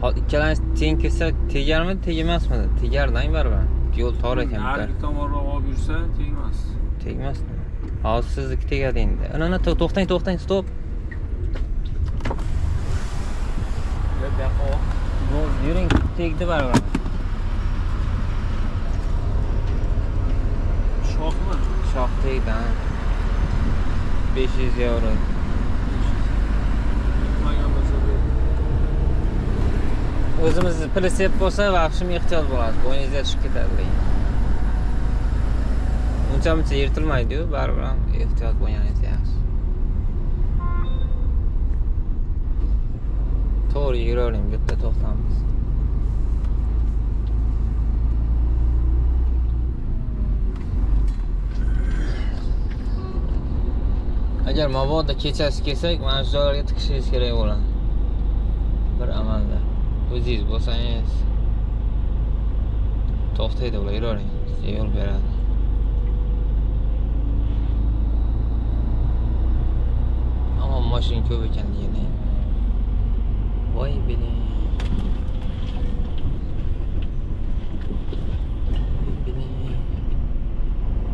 Hozir ikkalamiz teng kelsa tegarmidi, tegmasmidi? Tegardan baribir. Yo'l tor ekan bu Narigi taraf. tomonroq olib yursa tegmas. Tegmasdi. Hozir sizniki tegadi endi. Ana, to'xtang, stop. Bu yoqqa ol. Yuring, tegdi baribir. Shoxmi? Shoh tegdi. 500 euro. Yetmagan bo'lsa bu. O'zimiz plisep bo'lsa, vaqtim ehtiyot bo'ladi. Bo'yningizga tushib ketadi. Uncha yirtilmaydi-yu, baribir ham ehtiyot bo'lganingiz yaxshi. To'g'ri yuravering, bu yerda to'xtamiz. Agar mabodo kechasi kelsak, mana shu joylarga tiqishingiz kerak bo'ladi. Bir amalda. O'zingiz bo'lsangiz to'xtaydi ular, yuravering. Sizga yo'l beradi. Ammo mashina ko'p ekan degani. Voy biling.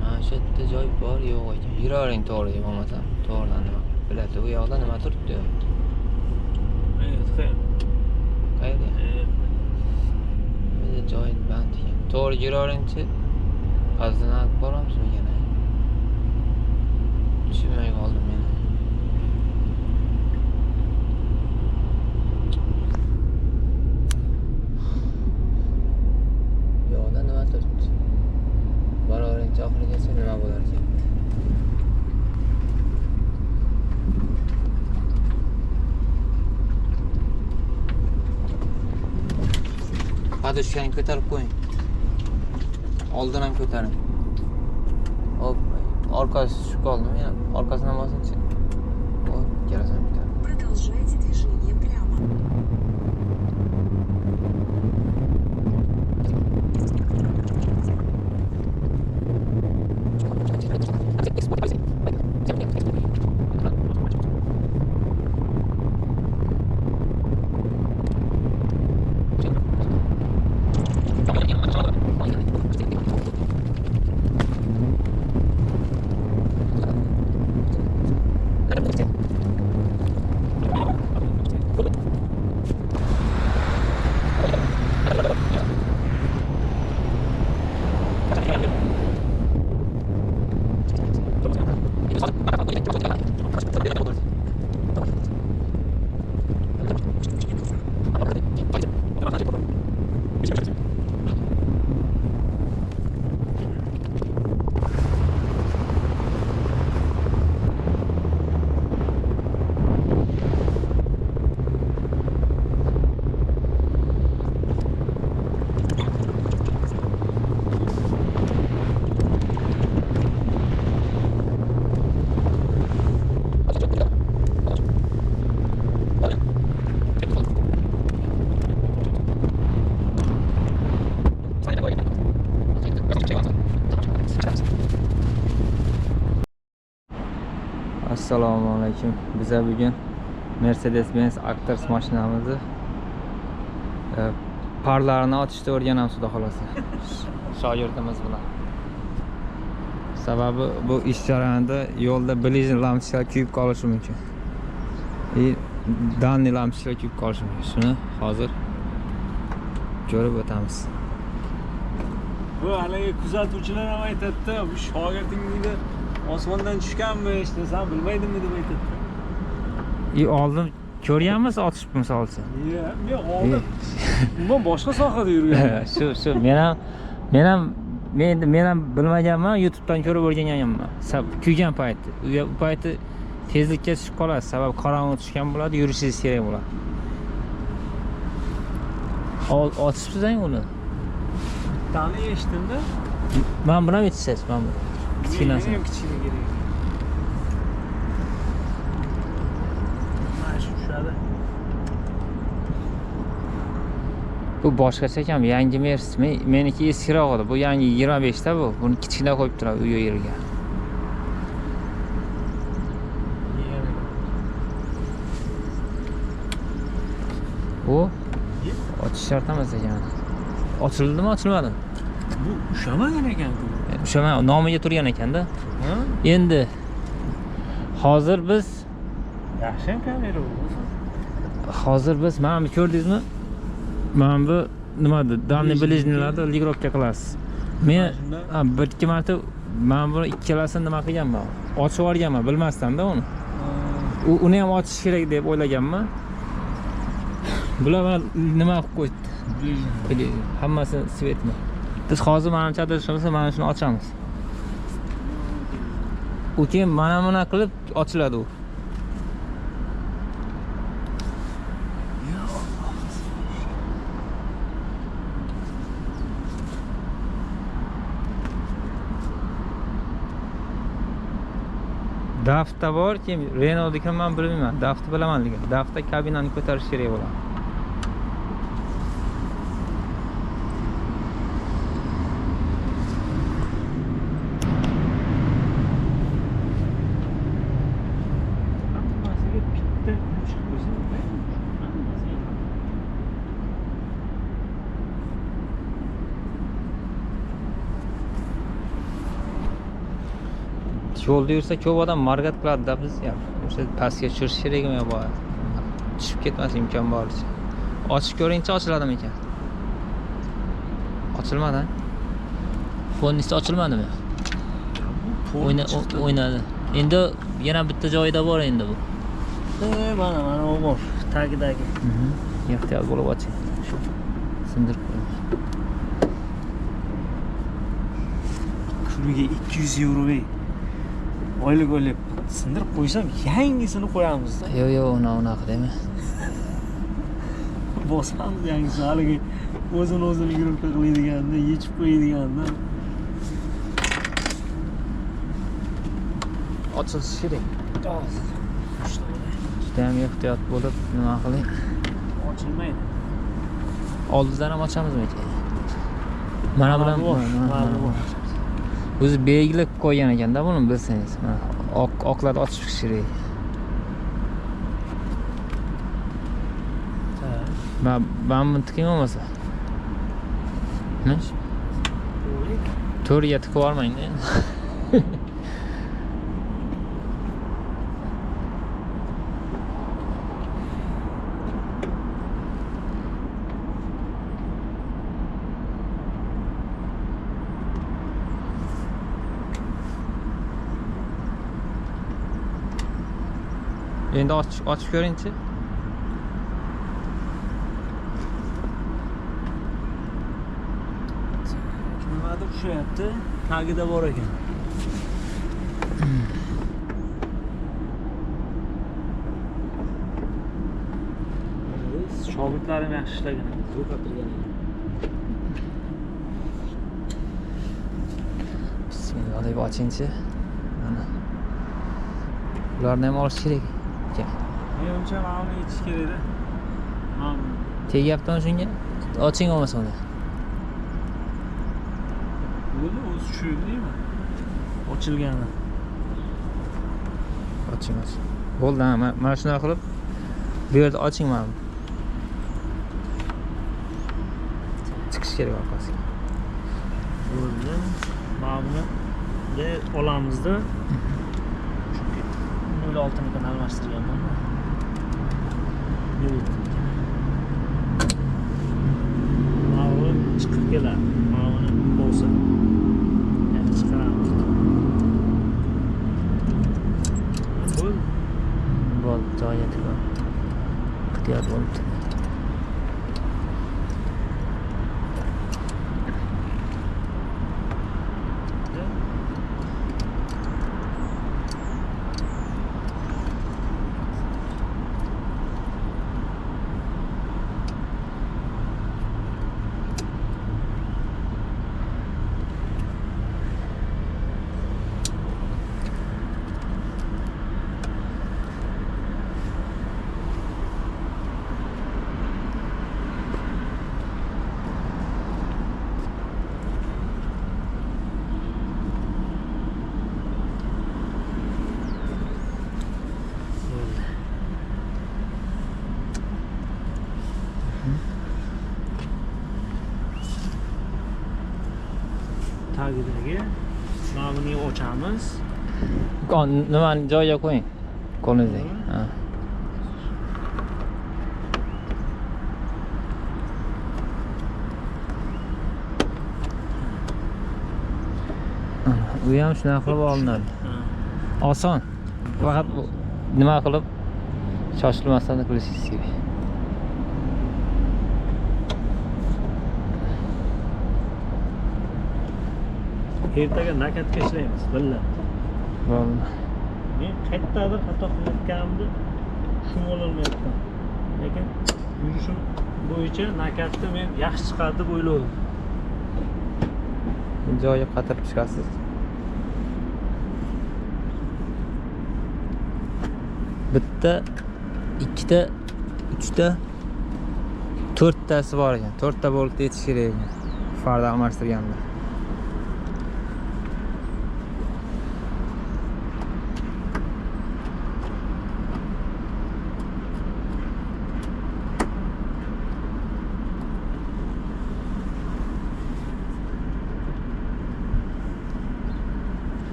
Mana shu yerda joy bor, yo'q ekan. Yuravering to'g'ri, bo'lmasam to'g'ridan nima biladi. U yoqda nima turibdi? Qayerda? Bitta joy band ekan. To'g'ri yuravering-chi. Azdan boramiz yana. Tushunmay qoldim men. Yo'qda nima turibdi? Boraveringchi oxirigacha nima bo'lar ekan? Podushkani ko'tarib qo'ying. Oldin ham ko'taring. Hop, orqasi tushib qoldimi? Yana orqasidan bosinchi. Hop, kelasan ko'tarib. Продолжайте движение прямо. Assalomu alaykum. Biz bugun Mercedes-Benz Actros mashinamizni parlarini ochishni o'rganamiz, xudo xolasa. Shogirdimiz bilan. Sababi bu ish jarayonida yo'lda blижний lampochka kuyib qolishi mumkin. Danli lampochka kuyib qolishi mumkin. Shuni hozir ko'rib o'tamiz. Bu haligi kuzatuvchilar ham aytadi, bu shogirdingni osmondan tushganmish desam bilmaydimmi deb aytadi. Oldin ko'rganmiz otishib misolchi. Yo'q, oldin. Umuman boshqa sohada yurgan. Shu men ham bilmaganman, YouTube'dan ko'rib o'rganganman. Kuygan payti. U payti tezlikka tushib qolasiz, sababi qorong'i tushgan bo'ladi, yurishingiz kerak bo'ladi. Otishibsiz-ku uni. Tani eshitdim-da. Men bilan yetishasiz, men bu. Kichkinasi. Men kichkina kerak. Mana shu tushadi. Bu boshqacha ekan, yangi Mercedes. Meniki eskiroq edi. Bu yangi 25 ta bu. Buni kichkina qo'yib turadi u yerga. Bu ochish shart emas ekan. Ochildimi, ochilmadimi? Bu ushamagan ekan-ku. Ushama nomiga turgan ekanda. Endi hozir biz yaxshi kamera bo'lsa. Hozir biz mana bu ko'rdingizmi? Mana bu nimada? Danli blижнийlarda ligirovka qilasiz. Men bir ikki marta mana buni ikkalasini nima qilganman? Ochib yuborganman, bilmasdan-da uni. Uni ham ochish kerak deb o'ylaganman. Bular nima qilib qo'ydi? Hammasi svetmi. Biz hozir mana bu chadashimiz, mana shuni ochamiz. U keyin mana buni qilib ochiladi u. Daftda borki, Renault'ni men bilmayman. Daftni bilaman lekin. Daftda kabinani ko'tarish kerak bo'ladi. Hammasiga bitta ключ qo'ysa, hammasiga. Yo'lda yursa ko'p odam margat qiladi-da biz ham. O'sha pastga tushirish kerakmi yo bo'ladi. Tushib ketmas imkon boricha. Ochib ko'ringchi, ochiladimi ekan? Ochilmadi. Fonisi ochilmadimi? O'ynadi. Endi yana bitta joyida bor endi bu. Mana u bor, tagidagi. Ehtiyot bo'lib oching. Shu sindirib qo'ying. Kuniga 200 euro oylik sindirib qo'ysam, yangisini qo'yamiz-da. Yo'q, unaqa dema. Bosamiz yangisi, haligi o'zini yurib qilaydiganda, yechib qo'yadiganida. Ochilishi kerak. Juda Ham ehtiyot bo'lib nima qiling? ochilmaydi. Oldizdan ham ochamizmi ekan? Mana bilan bor. o'zi belgilab qo'ygan ekanda buni bilsangiz. Mana oqlarni ochish kerak. Ben bunu tıkayım olmasa. Ne? To'riga tıkı varmayın değil mi? Endi ochib ko'ringchi. Nimadir tushyapti, tagida bor ekan. Shogirdlarim yaxshi ishlagan, o'qitilgan. Bismillah deb ochingchi. Mana. Ularni ham olish kerak. Menimcha mana uni yechish kerak-da. Tegyaptimi shunga? Oching olmasa uni. Bo'ldi, o'zi tushundingmi? Ochilgani. Oching. Bo'ldi, mana shunday qilib bu yerda oching mana. Chiqish kerak orqasiga. Bo'ldi. Mana buni olamizda. Chunki 06 ni almashtirganman. Mana chiqib keladi. Mana buni bo'lsa. Yana chiqaramiz. Bo'ldi, joyiga tiqib. Ehtiyot bo'libdi. Tagidagi mana buni ochamiz. Nimani joyiga qo'ying. Qo'lingizdagi. Ha. U ham shunday qilib olinadi. Oson. Faqat nima qilib shoshilmasdan qilishingiz kerak. Ertaga nakatga ishlaymiz, billah. Bo'ldi. Men qayerdadir xato qilayotganimni tushunolmayapman. Lekin yurishim bo'yicha nakatni men yaxshi chiqadi deb o'yladim. Joyiga qatirib chiqasiz. Bitta, ikkita, uchta, to'rttasi bor ekan. To'rtta boltda yetish kerak ekan. Farda almashtirganda.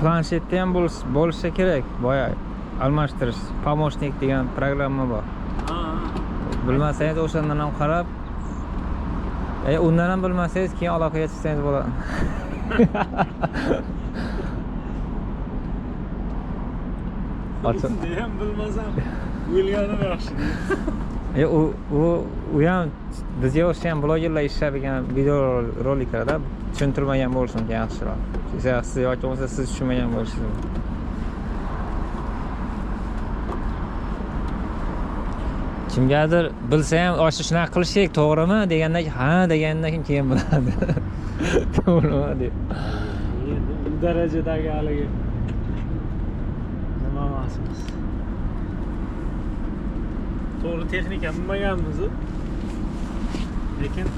Planshetda ham bo'lishi kerak. Boya almashtirish, помощник degan programma bor. Bilmasangiz o'shandan ham qarab, undan ham bilmasangiz keyin aloqaga chiqsangiz bo'ladi. Endi ham bilmasam, o'lganim yaxshi. U ham bizga o'xshagan blogerlar ishladigan video roliklarda tushuntirmagan bo'lishi mumkin yaxshiroq. Siz yoki bo'lmasa siz tushunmagan bo'lishingiz mumkin. Kimgadir bilsa ham o'sha shunaqa qilishik, to'g'rimi degandan keyin ha degandan keyin biladi. To'g'rimi deb. Endi u darajadagi haligi nima emasmiz. To'g'ri texnika bilmaganmiz. Lekin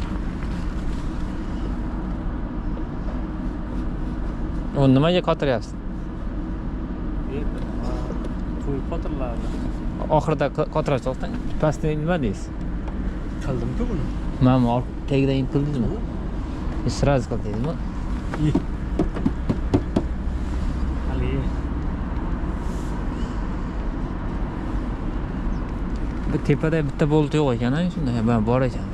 Uni nimaga qotiryapsiz? endi to'y qotirlardi. Oxirida qotirasiz-da. Pastda nima deysiz? Qildim-ku buni. Mana tagidan yeb qildingizmi? Sraz qildingizmi? Haligi Bu tepada bitta bolt yo'q ekan-a, shunday bor ekan.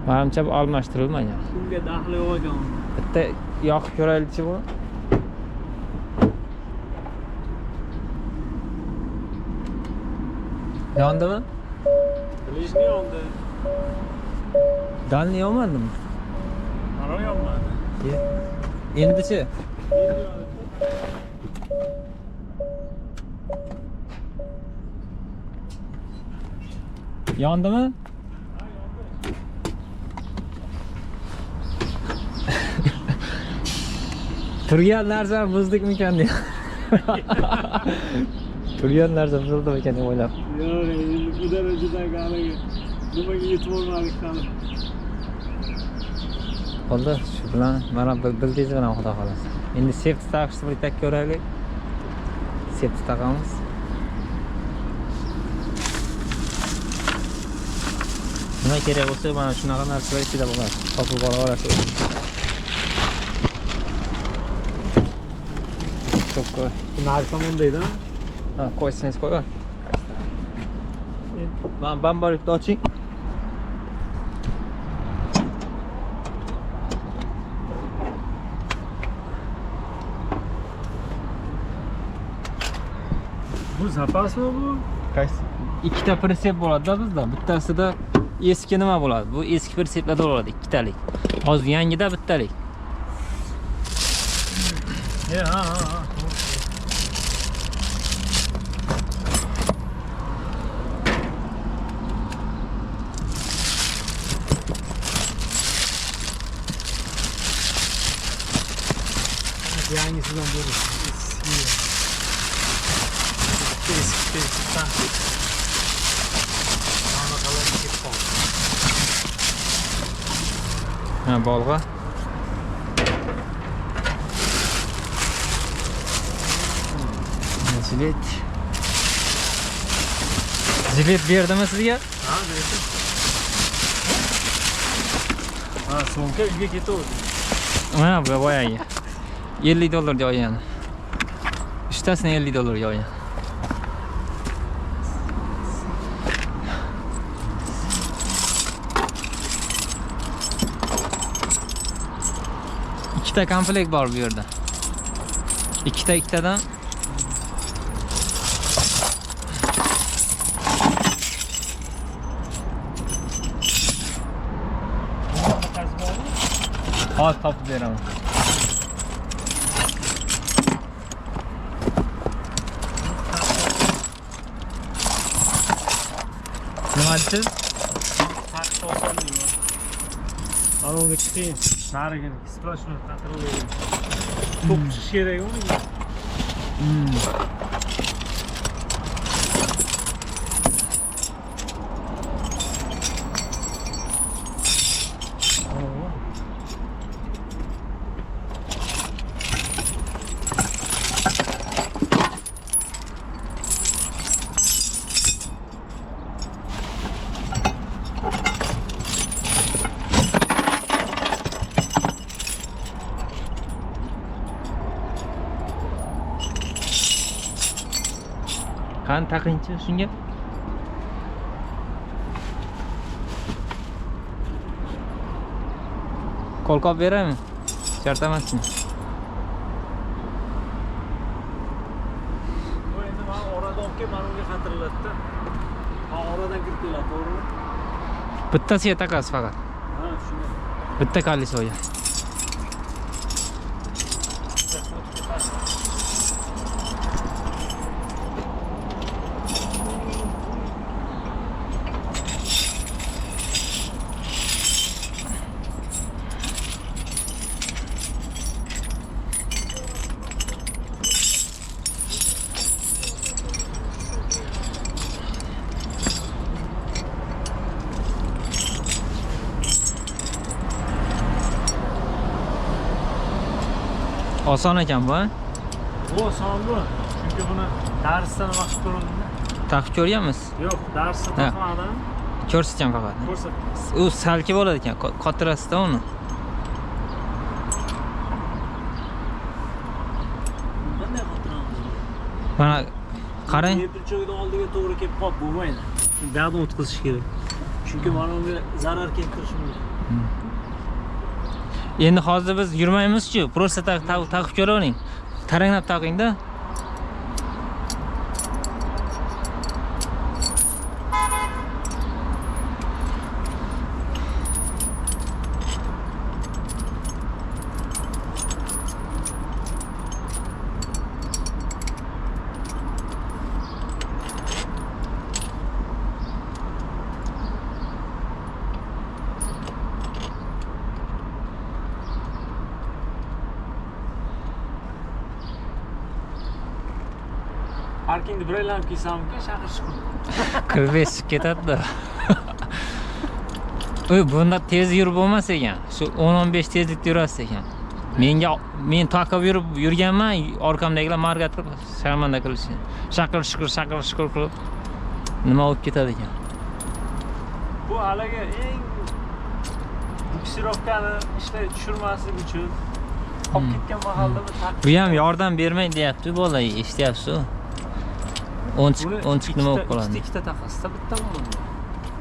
Menimcha bu almashtirilmagan. bunga daxli yo'q ekan. Bitta yoqib ko'raylikchi bu. Yondimi? Bilishni yondi. Dalni yo'qmadimi? Mana yonmadi. Endichi? Yondimi? Turgan narsa buzdikmikan deb. Turgan narsa buzdikmikan deb o'ylab. Yo'q, endi bu darajadagi haligi nimaga yetib olmadik hali. Bo'ldi, shu bilan mana bildingiz bilan xudo xolasa. Endi safety taqishni bir takka ko'raylik. Safety taqamiz. Nima kerak bo'lsa mana shunaqa narsalar ichida bo'ladi. Topib ola olasiz. Çok Nari tomondaydi. Ha, qo'ysangiz qo'ying. Ben barikni oching. Bu zapasmi bu? Qaysi? Ikkita pritsep bo'ladi-da bizda. Bittasida eski nima bo'ladi? Bu eski pritseplarda bo'ladi, ikkitalik. Hozir yangida bittalik. Ha. Yangisidan bo'ladi. Eski. Ana qalay ketib qoldi. Ha, bolg'a. Jilet berdimi sizga? Ha, berdim. Ha, so'mka uyga ketavdi. Ha, bu boyagi. $50 joygan. Uchtasini $50 joygan. Ikkita komplekt bor bu yerda. Ikkitadan hozir topib beraman. Omadsiz. Taqish oson deyman. Mana unga chiqing. Narigini splashni qatiraveradi. To'p chiqish kerak unga. Qani taqinchi shunga. Qo'lqop beraymi? Shart emasmi? Bu endi mana oradan olib kelib, mana unga qatiriladida. Ha, oradan kirib keladi, to'g'rimi? Bittasiga taqasiz faqat. Ha, shunday. Bitta kollesoga. Oson ekan bu, ha? Bu oson bu. Chunki buni darsdan vaqt ko'rildimi? Taqib ko'ryapmiz. Yo'q, darsda Ha. taqmadim. Ko'rsatgan faqat. Ko'rsatamiz. U salki bo'ladi ekan, qotirasida uni. Qanday xotiramiz? Mana qarang. Tepilchoqning oldiga to'g'ri kelib qolib bo'lmaydi. Bu yerdan o'tkazish kerak. Chunki mana unga zarar keltirishi mumkin. Endi hozir biz yurmaymiz-ku, просто taqib ko'ravering. Taranglab taqing-da. Parkingni bir aylanib kelsamki, shaqir chiqib. Kirib ketadi-da. Uy, bunda tez yurib bo'lmas ekan. Shu 10-15 tezlikda yurasiz ekan. Men taqib yurganman, orqamdagilar margat qilib, sharmanda qilishdi. Shaqir shiqir qilib nima bo'lib ketadi ekan. Bu haligi eng buksirovkani ishga tushirmaslik uchun qolib ketgan mahalda bu taqib. Bu ham yordam bermaydi deyapti bola, eshityapsiz-ku. 10 nima bo'lib qoladi. Ikkita taqasida bitta bo'ladi.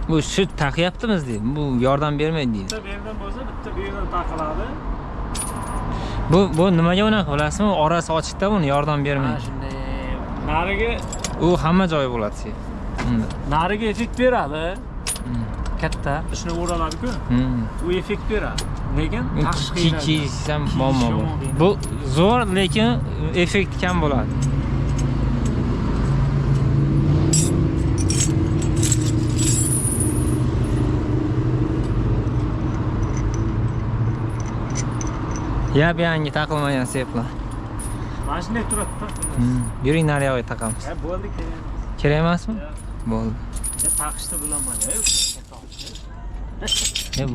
Bu shu taqyaptimiz deydi. Bu yordam bermaydi deydi. Bitta bu yerdan bo'lsa, bitta bu yerdan taqiladi. Bu nimaga unaqa bilasizmi? Orasi ochiqda buni yordam bermaydi. Ha, shunday. Nariga U hamma joyi bo'ladi sen. nariga effekt beradi. Katta. Shuni o'raladi-ku. U effekt beradi. Lekin taqish qiyin. Kiysam muammo bor. Bu zo'r, lekin effekt kam bo'ladi. Yangi taqilmagan seplar. Mana shunday turadi-da. Yuring naryoqqa taqamiz. Ha, bo'ldi, kerak. Kerak emasmi? Bo'ldi. Taqishni bilaman.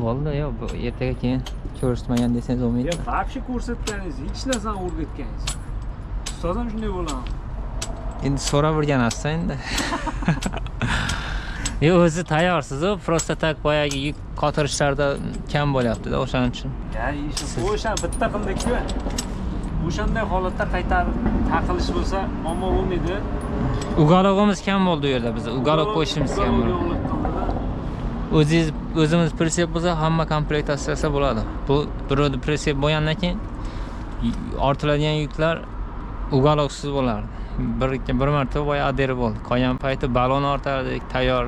Bo'ldi, bu ertaga keyin ko'rsatmagan desangiz bo'lmaydi. Ya, вообще ko'rsatganingiz, hech narsani o'rgatganingiz. Ustoz ham shunday bo'ladi. Endi so'rab o'rganasiz endi. O'zi tayyorsiz-ku, просто tak boyagi yuk qotirishlarda kam bo'lyapti-da, o'shaning uchun. Ya, o'sha bitta qildik-ku. O'shanday holatda qaytarib taqilish bo'lsa, muammo bo'lmaydi. Ugalog'imiz kam bo'ldi u yerda biz. Ugalog qo'yishimiz kam bo'ldi. O'zimiz pritsep bo'lsa, hamma komplektatsiyasi bo'ladi. Bu birovda pritsep bo'lgandan keyin ortiladigan yuklar ugalogsiz bo'lardi. Bir marta boya aderi bo'ldi. Qolgan payti balon ortardik, tayyor.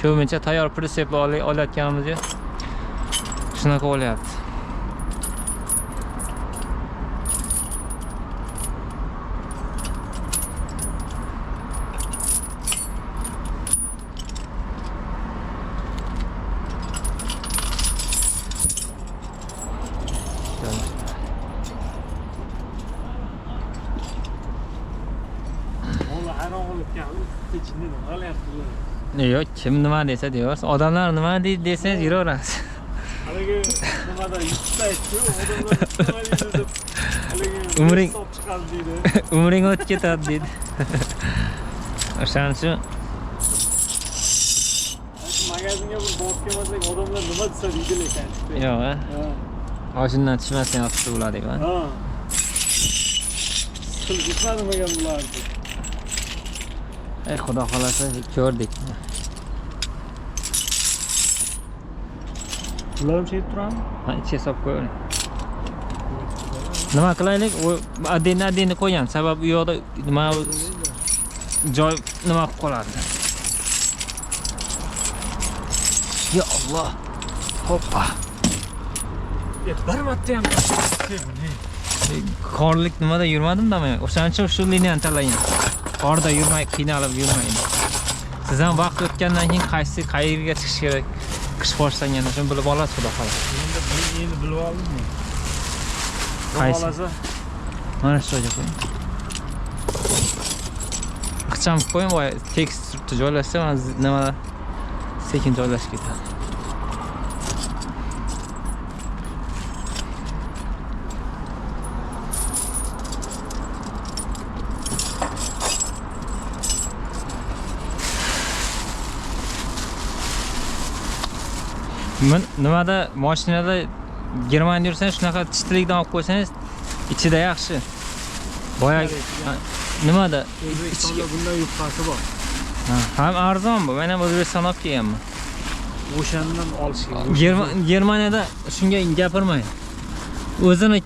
Ko'pincha tayyor pritsep olayotganimizga shunaqa bo'lyapti. hayron qolib keldim. Ichinde nima qilyapsizlar? Yo'q, kim nima desa deyapsiz. Odamlar nima deydi desangiz yuraverasiz. Haligi nimada yutsa aytdi, odamlar nima deydi deb. Haligi Umring- hisob chiqadi deydi. Umring o'tib ketadi deydi. O'shaning uchun Magazinga bir borib kelmasak odamlar nima desa deydi lekin. yo'q, Ha. mashinadan tushmasdan yaxshi bo'ladi-ku. Ha. Siz gitmadimigan bularni? Ey xudo xolasa ko'rdik. Bular ham chekib turadimi? Ha, ichiga solib qo'ying. Nima qilaylik? U adeni qo'ygan. Sababi u yoqda nima joy nima qilib qoladi. Ya Alloh. Hoppa. Bir marta ham Qorlik nimada yurmadim-da men. O'shaning uchun shu liniyani tanlagan. Qorda yurmay, qiynalib yurmaydi. Siz ham vaqt o'tgandan keyin qayerga chiqish kerak, qish boshlanganda shuni bilib olasiz, xudo xolasa. endi bilib oldim men. Qaysi? Xolasa Mana shu joyga qo'ying. Qicham qo'ying, voy tekst joylashsa, nima sekin joylashib ketadi. Nimada mashinada Germaniyada yursangiz shunaqa tishtilikdan olib qo'ysangiz ichida yaxshi. Boyagi nimada O'zbekistonda bundan yupqasi bor. ham arzon bu. Men ham O'zbekistondan olib kelganman. O'shandan olish kerak. Germaniyada shunga gapirmang. O'zini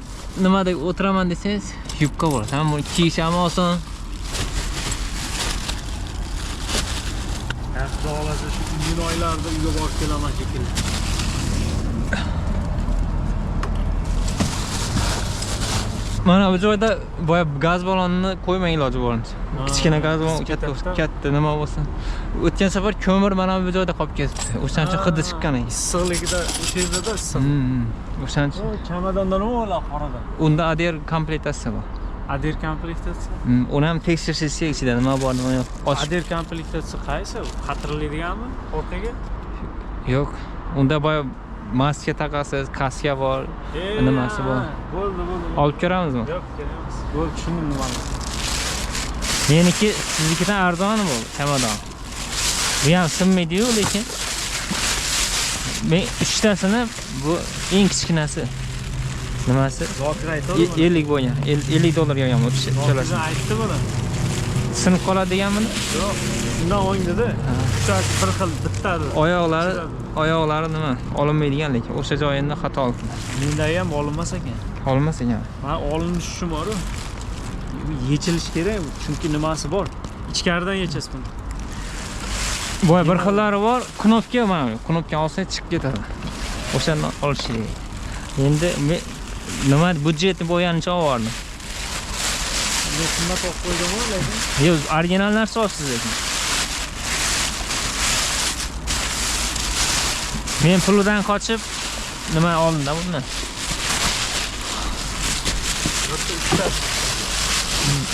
nimada o'tiraman desangiz, yubka bo'ladi. Ham buni kiyish ham oson. Xudo xolasa shu iyun oylarida uyga borib kelaman shekilli. Mana bu joyda boya gaz ballonini qo'ymang iloji boricha. Kichkina gaz ballon katta nima bo'lsin. O'tgan safar ko'mir mana bu joyda qolib ketdi. O'shaning uchun hidi chiqqan ekan. Issiqligida o'sha yerda issiq. O'shaning uchun. Chamadondan o'la qorada. Unda ader komplektatsiya bor. Ader komplektatsiya. Uni ham tekshirish kerak ichida nima bor, nima yo'q. Ader komplektatsiya qaysi? Xatirlaydiganmi? Ortaga? Yo'q. Unda boya maska taqasiz, kaska bor, nimasi bor. Bo'ldi. Olib ko'ramizmi? Yo'q, kerakmas. Bo'ldi, tushundim nimani. Meniki siznikidan arzoni bu, chamadon. Bu ham sinmaydi-yu, lekin men 3 tasini bu eng kichkinasi. Nimasi? Zokir aytadimi? 50 bo'lgan. $50 yo'qmi uchalasi. Aytdi buni. Sinib qoladi deganmini? Yo'q, undan o'ngdida. Uchasi bir xil bittadi. Oyoqlari nima? Olinmaydigan lekin o'sha joyini xato oldi. Menda ham olinmas ekan. Olmas ekan. Men olinish uchun bor-ku. Yechilish kerak, chunki nimasi bor. Ichkaridan yechasiz buni. Boy bir xillari bor. Knopka mana, knopka olsa chiqib ketadi. O'shandan olish kerak. Endi men nima budjetni bo'yanicha oldim. Men qimmat olib qo'ydim-ku, lekin Yo'q, original narsa olsiz lekin. Men pulidan qochib nima oldim-da bundan.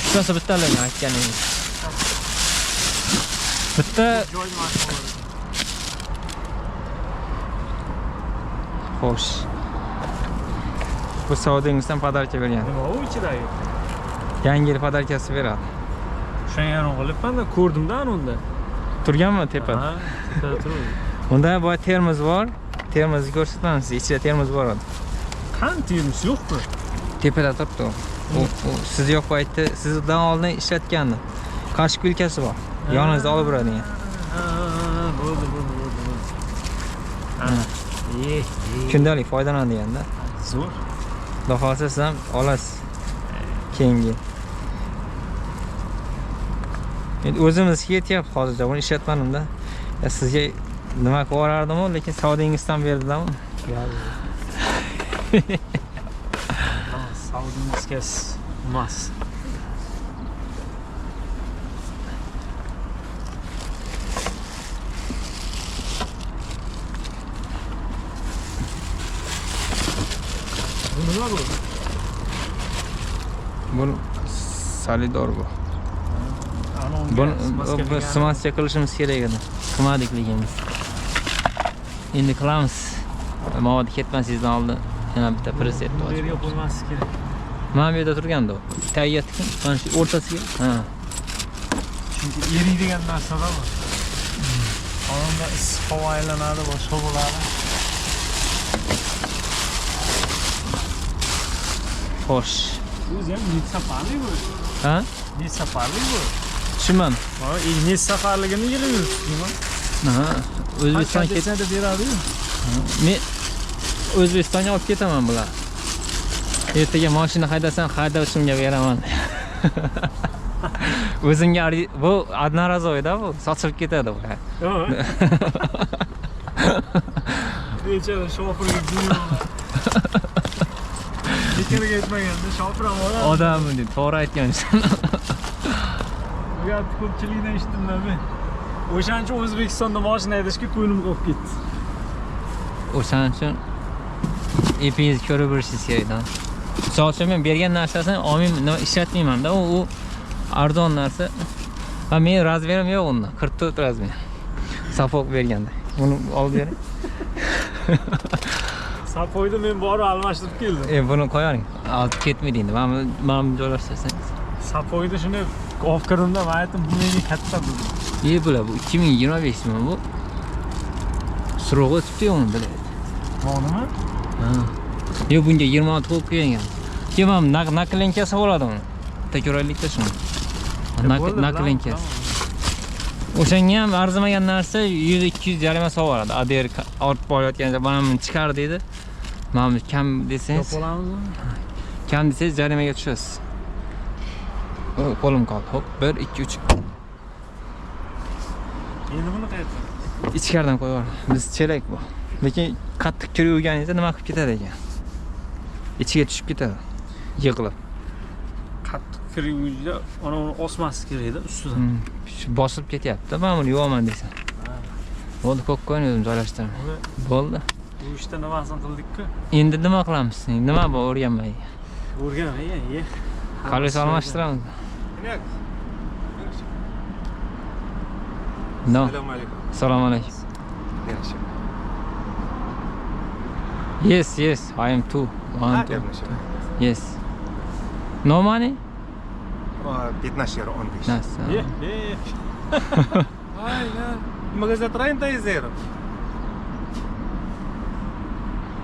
Uchtasi bittalarni aytganingiz. Bitta joyni mashina. xo'sh. Bu savdingizdan podarka bergan. Nima u ichidagi? Yangi yil podarkasi beradi. O'shanga ham qilibman-da, ko'rdim-da unda. Turganmi tepada? Ha, tepada turibdi. Unda boy termiz bor. Termizni ko'rsatamiz. Ichida termiz bor edi. Qani termiz yo'qmi? Tepada turibdi u. U siz yo'q paytda sizdan oldin ishlatgandi. Qarshi kulkasi bor. Yoningizda olib boradigan. Bo'ldi. Kundalik foydalanadigan-da. Zo'r. Xudo xolasa siz ham olasiz. Keyingi. Endi o'zimizga yetyapti hozircha, buni ishlatmadim-da. Sizga nima qilib yuborardim-ku, lekin savdingizdan berdilarmi? Savdingizga emas. Bu nima bu? Bu solidor bu. Ana Buni smascha qilishimiz kerak edi. Qilmadik ligimiz. Endi qilamiz. Mavod ketmasingizdan oldin yana bitta preset Bu bor. yerga qo'ymaslik kerak. Mana bu yerda turganda u. Tagiga tikin, mana shu o'rtasiga. Ha. Chunki eriydigan narsalar bor. Odamda issiq havo aylanadi, boshqa bo'ladi. Xo'sh. O'zi ham net safarlik bu. Ha? Net safarlik bu. Tushunmadim. Ha, net safarligini yig'ib yuribsizmi? Ha. O'zbekiston ketsa beradi-yu. Men O'zbekistonga olib ketaman bular. Ertaga mashina haydasam, haydovchimga beraman. O'zimga bu одноразовый-da bu, sochilib ketadi bu. Yo'q. Bechora shofirga dunyo. Bekariga aytmaganda shofir ham oladi. Odammi deb to'g'ri aytgansan. Bu gapni ko'pchilikdan eshitdim men. O'shancha O'zbekistonda mashina haydashga ko'nglim qolib ketdi. O'shaning uchun epingizni ko'rib birishingiz kerak-da. Misol uchun men bergan narsasini olmayman, ishlatmayman-da. U arzon narsa. Va men razmerim yo'q unda. 44 razmer. Sapog berganda. Buni olib bering. Sapoyni men borib almashtirib keldim. Buni qo'ying. Olib ketmaydi endi. Mana joylashtirsangiz. Sapoyni shuni olib kirdimda, men aytdim, bu menga katta bu. Bular bu 2025 mi bu? Sroq o'tibdi uni biladi. Nima? Ha. Yo bunga 26 qo'yib qo'ygan. Keyin naklenkasi bo'ladi uni. Takrorlikda shuni. Naklenkasi. O'shanga ham arzimagan narsa 100-200 jarima so'radi. ADR ortib borayotganda mana buni chiqar dedi. Mana kam desangiz. To'polamizmi? Kam desangiz jarimaga tushasiz. Qo'lim qoldi. Hop 1 2 3. Endi buni qayerda? Ichkaridan qo'yib yuboring. Biz chelak bu. Lekin qattiq kirib yurganingizda nima qilib ketadi ekan? Ichiga tushib ketadi. Yig'ilib. Qattiq kiruvda uni osmasi kerak-da ustidan. Bosib ketyapti. Men buni yuvaman desam. Bo'ldi, ko'kko'ni o'zim joylashtiraman. Bo'ldi. Bu ishda nimasini qildik-ku? Endi nima qilamiz? Nima bu o'rganmay? O'rganmay, Koles almashtiramiz. Inak. No. Assalomu alaykum. Assalomu alaykum. Yaxshi. Yes, I am too. One, two. Yes. No money? 15 euro 15. Nice. Ai, mas é 30 euro.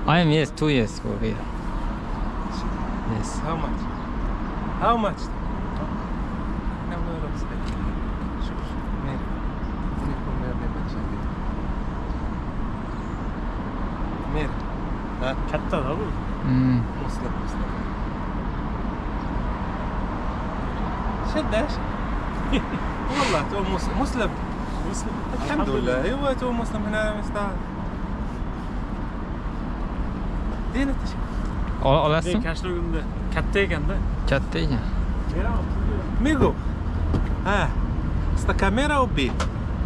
I am yes, 2 years over here. Yes. How much? How much? Ne böyle işte. Şu. Ne? Ne konuya ne bakacağım? Ne? Ha? Katta-da bu. Muslim. شداش والله تو مسلم الحمد لله ايوه تو مسلم هنا مستعد دينا Olasizmi? Men kashlagimda katta ekanda. Katta ekan. Migo. Ha. Sta kamera убей.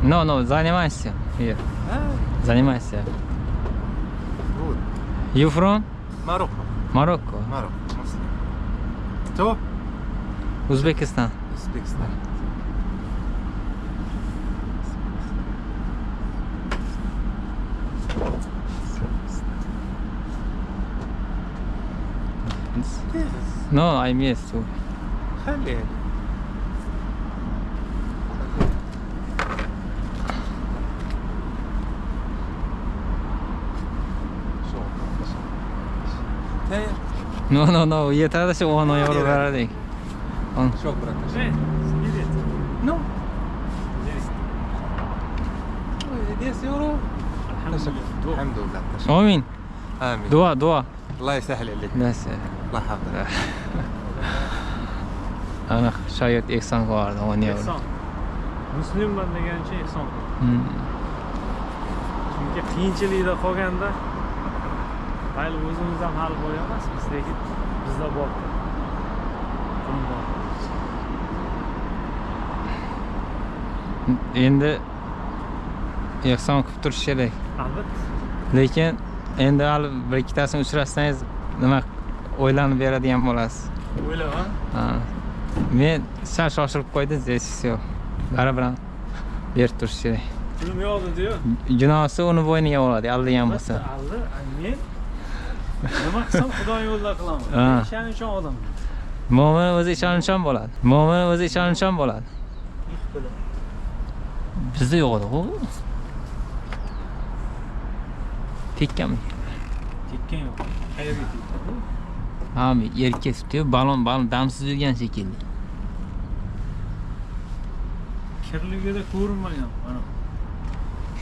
No, занимайся. Here. Занимайся. Вот. You from? Marokko. Morocco. Marokko. Muslim. To? Uzbekistan. Uzbekistan. No, I'm yes too. خلي No, yetadi shu 10 euro berardik. شكرا. Skidet. No. 10 euro. الحمد لله. Amin. آمين. Dua. الله يسهل عليك. Nasi. الله يحفظك. Ana shayot ehson qo'yardi 10 euro. Ehson. Muslimman degancha ehson. Chunki qiyinchilikda qolganda mayli o'zimiz ham hal qo'ya olmasmiz, lekin bizda bor. Endi ehson qilib turish kerak. Albatta. Lekin endi hali bir ikkitasini uchratsangiz nima o'ylanib beradigan bo'lasiz. O'ylab, Ha. Men sal shoshilib qo'ydim, здесь всё. Bari bilan berib turish kerak. Pulim yo'q dedi-yu. Gunohsi uni bo'yniga oladi, aldagan bo'lsa. Aldi, men nima qilsam Xudo yo'lida qilaman. Ha. Ishonuvchan odam. Mo'min o'zi ishonuvchan bo'ladi. Mo'min o'zi ishonuvchan bo'ladi. Bizda yo'q edi-ku. Tekkanmi? Tekkan yo'q. Qayerga tekkan? Ha, erkak balon damsiz yurgan shekilli. Kirligida ko'rinmagan mana.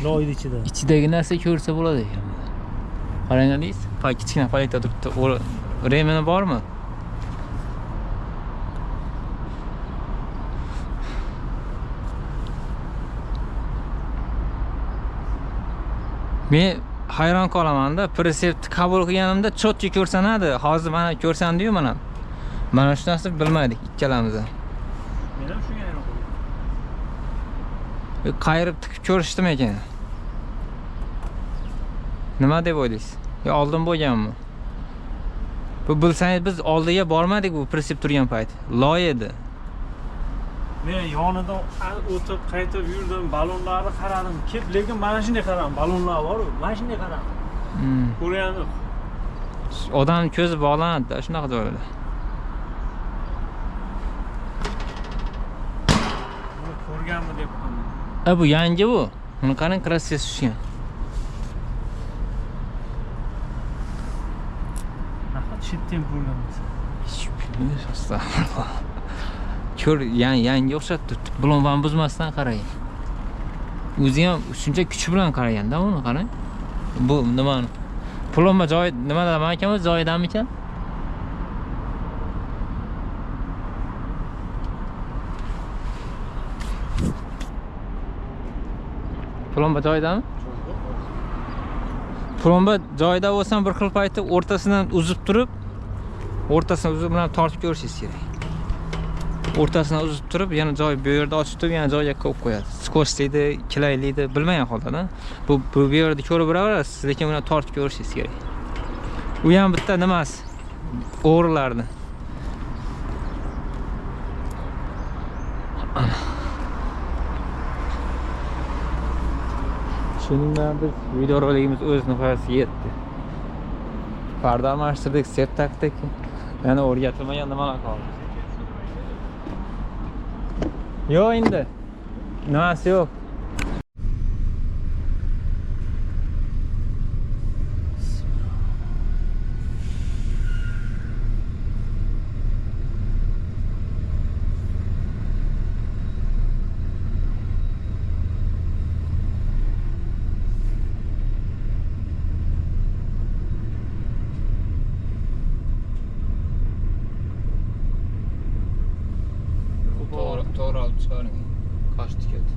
Loyni ichida. Ichidagi narsa ko'rsa bo'ladi ekan. Qarangiz, kichkina paletda turibdi. Remini bormi? Men hayron qolaman-da, pretseptni qabul qilganimda chotki ko'rsanadi. Hozir mana ko'rsandi-yu mana. Mana shu narsa bilmadik ikkalamiz ham. Men ham shunga hayron qoldim. Qayirib tikib ko'rishdimi ekan? Nima deb o'ylaysiz? Yo oldin bo'lganmi? Bu bilsangiz biz oldiga bormadik bu pretsep turgan payt. Loy edi. Men yonida o'tib qaytib yurdim, balonlarni qaradim. Lekin mana shunday qaradim, balonlar bor-ku, mana shunday qaradim. Ko'rganim. Odam ko'zi bog'lanadi, shunaqa joylarda. Buni ko'rganmi deb ham. Bu yangi bu. Buni qarang, krassiyasi tushgan. Naqad chetdan ko'rganmiz. Astag'firulloh. Ko'r, yangi o'xshatdi. Bulonvan buzmasdan qarang. O'zi ham shuncha kuch bilan qaraganda uni qarang. Bu nima? Pulonma joyi nimada ekan, joyidami ekan? Pulonba joyidami? Pulonba joyida bo'lsam bir xil paytda o'rtasidan uzib turib, bilan tortib ko'rishingiz kerak. O'rtasidan uzib turib, yana joy bu yerda ochib turib, yana joyga qo'yib qo'yadi. Skoslaydi, kilaylaydi, bilmagan holda. Bu yerda ko'rib beraverasiz, lekin buni tortib ko'rishingiz kerak. U ham bitta nimasi? O'g'rilarni. Shuning bilan biz videorolikimiz o'z nihoyasiga yetdi. Parda almashtirdik, sep takdik. Yana o'rgatilmagan nimalar qoldi. Yo'q endi. Nimasi yo'q. To'g'ri olib chiqaring. Qochdi ketdi.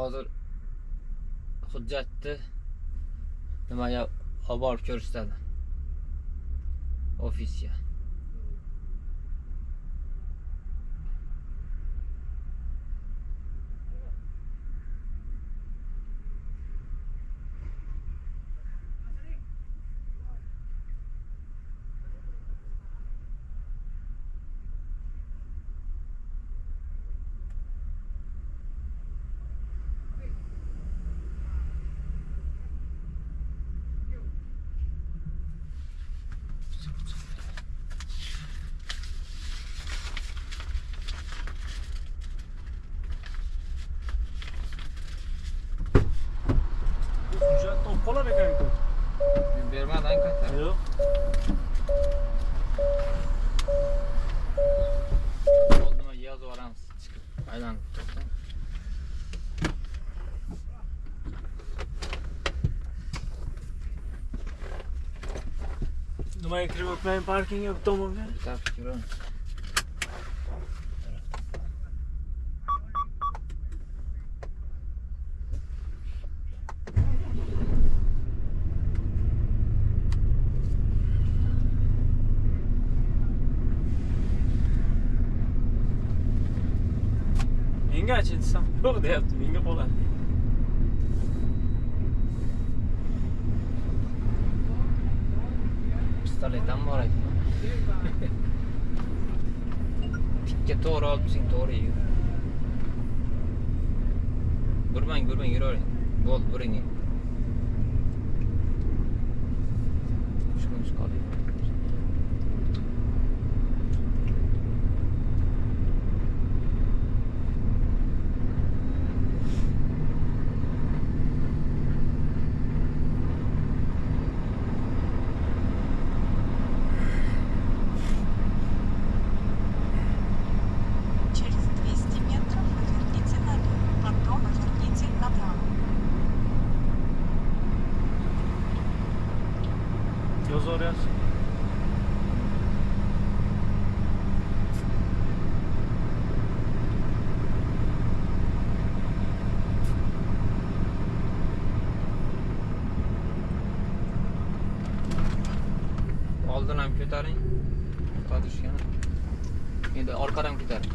hozir hujjatni nimaga olib borib ko'rsatadi. Ofisga. Hujjat topib qolar ekan-ku. Men bermadan qaytar. Yo'q. Oldima yozib olamiz. Chiqib aylanib tursin. Nimaga kirib o'tmayman parkingga bu tomonga? Tap yuraman. Menga achitsam yo'q deyapti, menga qoladi. Pistoletam bor ekan. Tikka to'g'ri olib tursang to'g'ri yur. Burmang yuravering. Bo'ldi, buring. Shuncha qoldi. Через 200 метров поверните налево, потом поверните направо. Yozaryapsiz. Oldin ham ko'taring. Qadishgan. Endi orqadan ko'taring.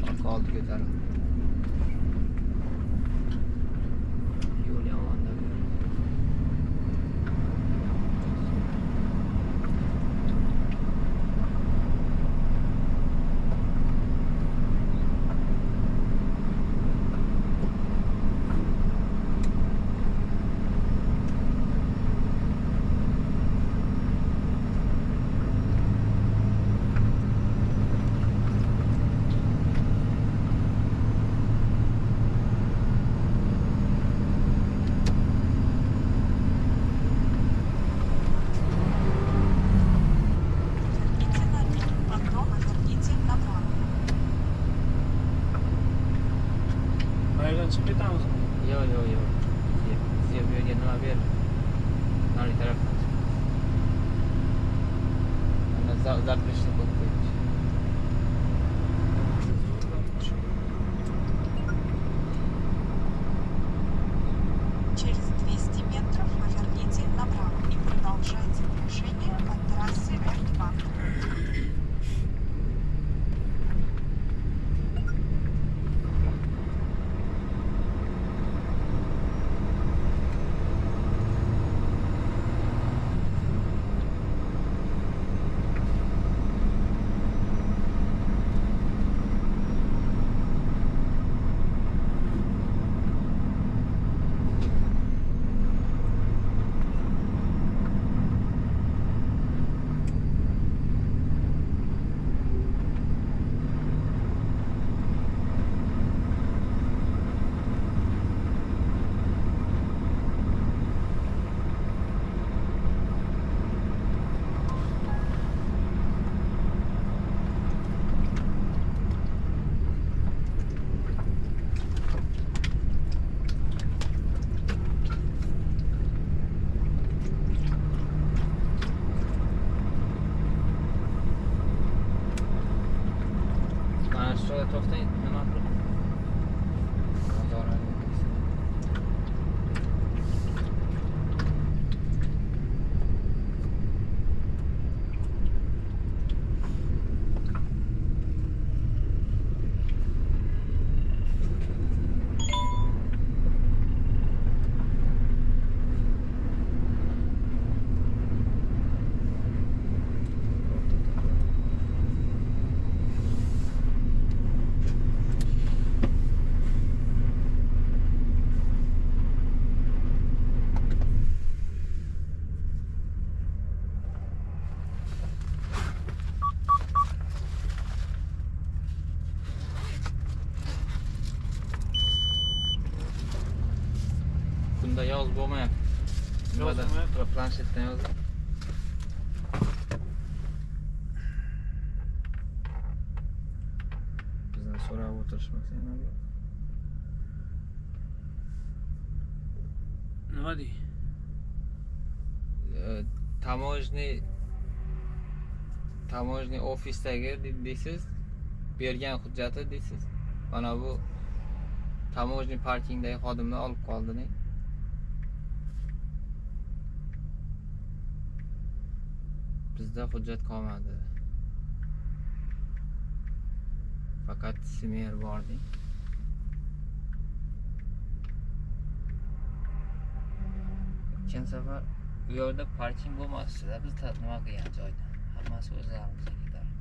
Orqa oldi ko'taring. Yo'l yomonda. Поверните налево, потом поверните направо. Qayerdan chiqib ketamizmi? Yo'q. Sizga bu yerga nima ber? Nari tarafdan. Ana zaprishni qo'yib qo'ydik. Через 200 метров поверните направо и продолжайте движение по трассе Р2. Mana shu joyda to'xtang, nima qilib? Bunda yozib bo'lmayapti. Nimada? Planshetdan yozib. Bizdan so'rab o'tirishmasa yana bu. Nima dey? Tamoyni ofisdagi deysiz, bergan hujjati deysiz. Mana bu tamoyni parkingdagi xodimlar olib qoldi-ne. Bizda hujjat qolmadi. Faqat smer bordi. O'tgan safar u yerda parking bo'lmasdi-da, biz nima qilgan joyda. Hammasi o'zlarimizga ketadi.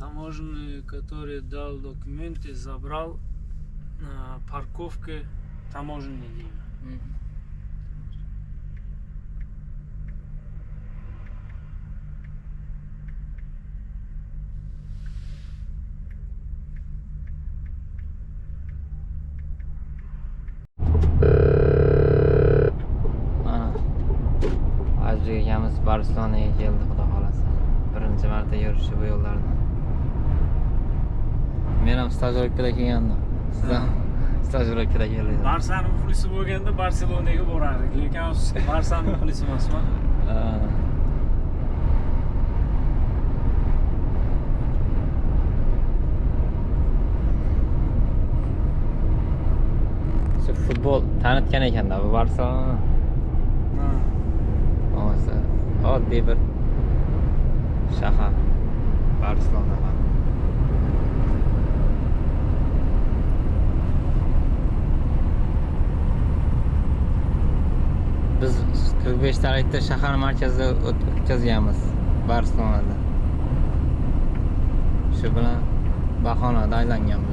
Таможенный, который дал документы, забрал на парковке таможенный день. Akamiz Barselonaga keldi, xudo xolasa. Birinchi marta yurishi bu yo'llarda. Men ham stajyorlikda kelgandim. Sizdan stajyorlikda keldim. Barsani muxlisi bo'lganda Barselonaga borardik, lekin afsuski Barsani muxlisi emasman. Shu futbol tanitgan ekanda bu Barselona. Oddiy bir shahar Barselona. Biz 45 tarixda shahar markazida o'tkazganmiz Barselonada. Shu bilan bahonada aylanganmiz.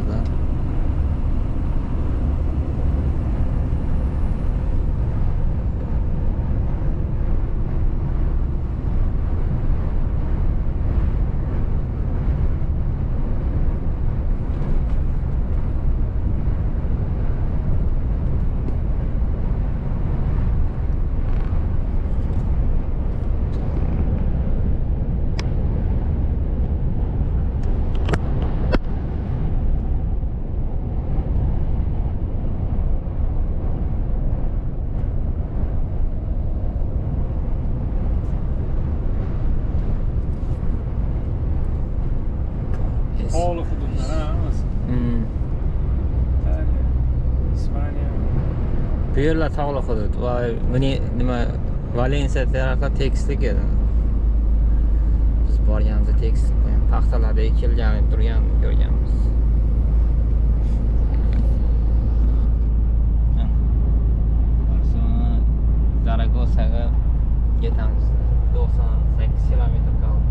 Tog'li hududlar, hammasi. İtalya, İspanya. Bu yerlar tog'li hudud. Voy, buni nima Valensiya tarafida tekislik edi. Biz borganimizda tekislik qo'ygan, paxtalarda ekilgan, turgan ko'rganmiz. Barselona Zaragozaga ketamiz. 98 kilometr qoldi.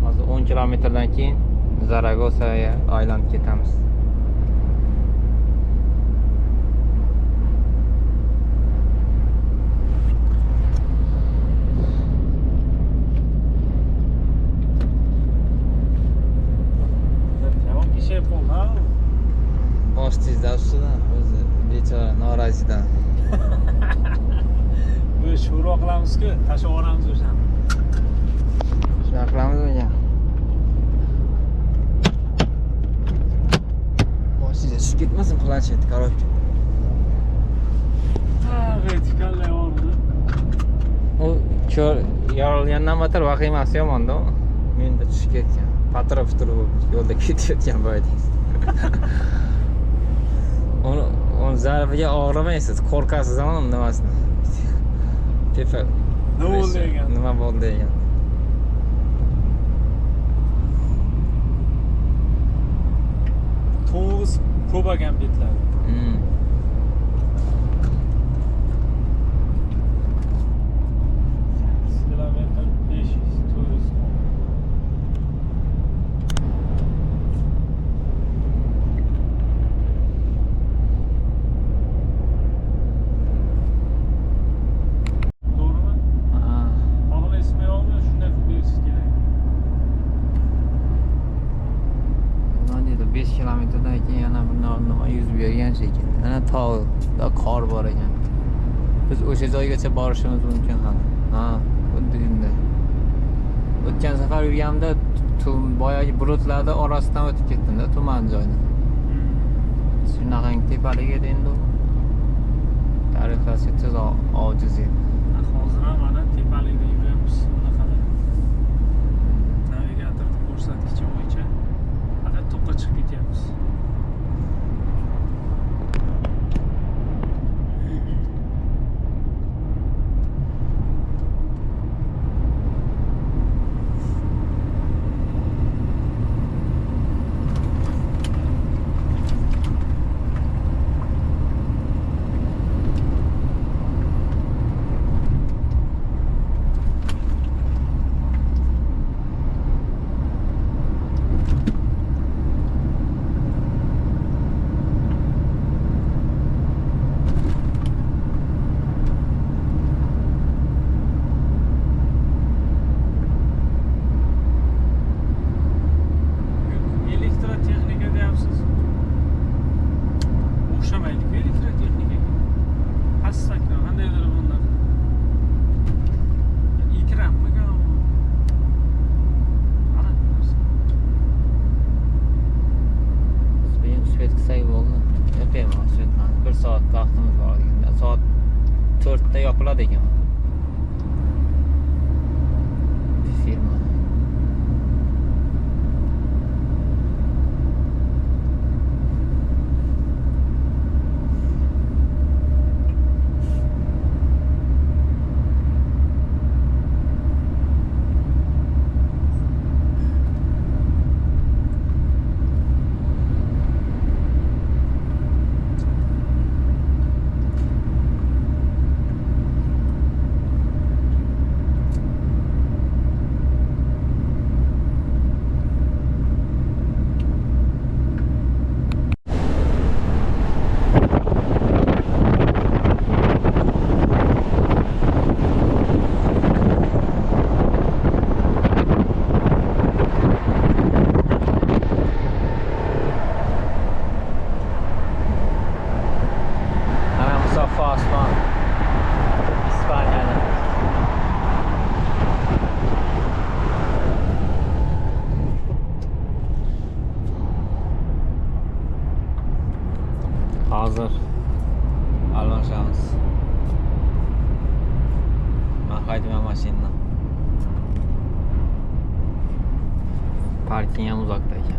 Hozir 10 kilometrdan keyin Zaragozaga aylanib ketamiz. Bosh tezda ustidan o'zi bechora norazidan. Bu sho'ro qilamiz-ku, tashlab yuboramiz o'shani. Shuna qilamiz o'zi. Boshiga tushib ketmasin planshet, korobka. Vertikallar yordi. U yorilgandan battar vahimasi yomon-da. Menda tushib ketgan. Patrab turib yo'lda ketayotgan boyadingiz. Onu zarbiga og'rimaysiz, qo'rqasiz ham nimasini. Tepa. Nima bo'ldi degan? Nima bo'ldi degan. To'ng'iz ko'p ekan betlari. Kilometr 500, 400. keyin yana bir nima yuz bergan shekilli. Mana tog'da qor bor ekan. Biz o'sha joygacha borishimiz mumkin hali. Ha, xuddi shunday. O'tgan safar yurganimda boyagi bulutlarni orasidan o'tib ketdim-da, tuman joyni. Shunaqangi tepalik edi endi. Tarixlashga tez ojiz edi. Hozir ham mana tepalikda yuryapmiz. Bunaqalar. Navigatorni ko'rsatkichi bo'yicha faqat to'qqa chiqib ketyapmiz. Elektrotexnika deyapsiz. O'xshamaydi-ku elektrotexnikaga. Hassakdan qandaydir bundan. Ekranmi bu? Ana narsa. Benim svet kısa gibi oldu. Yapayım ama svet. Bir saat vaktimiz var deganda. Saat 4'te yopiladi ekan. Firma. Osman. İspanya'da. Hazır. Almışamız. Ben haydime maşinle. Parking hem uzaktayken.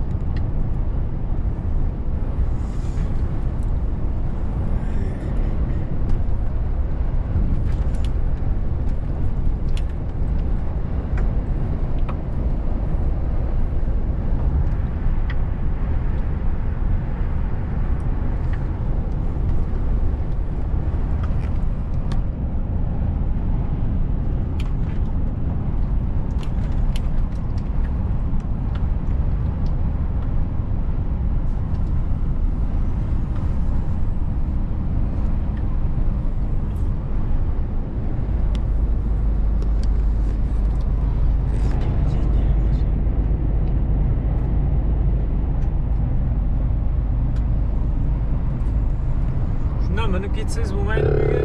Minib ketsangiz bo'lmaydi buga.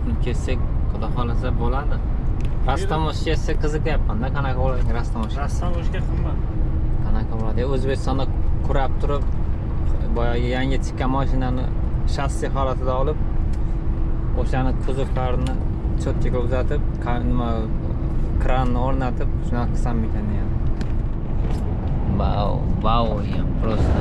Minib ketsak, xudo xolasa bo'ladi. Rastamosh ketsa qiziqyapman-da, qanaqa bo'ladi rastamosh. Rastamoshga qimmat. Qanaqa bo'ladi? O'zbekistonda qurab turib, boyagi yangi chiqqan mashinani shassi holatida olib, o'shani kuzovlarini cho'tkaga uzatib, nima kranni o'rnatib, shunaqa qilsam ekan yani. Vau, просто.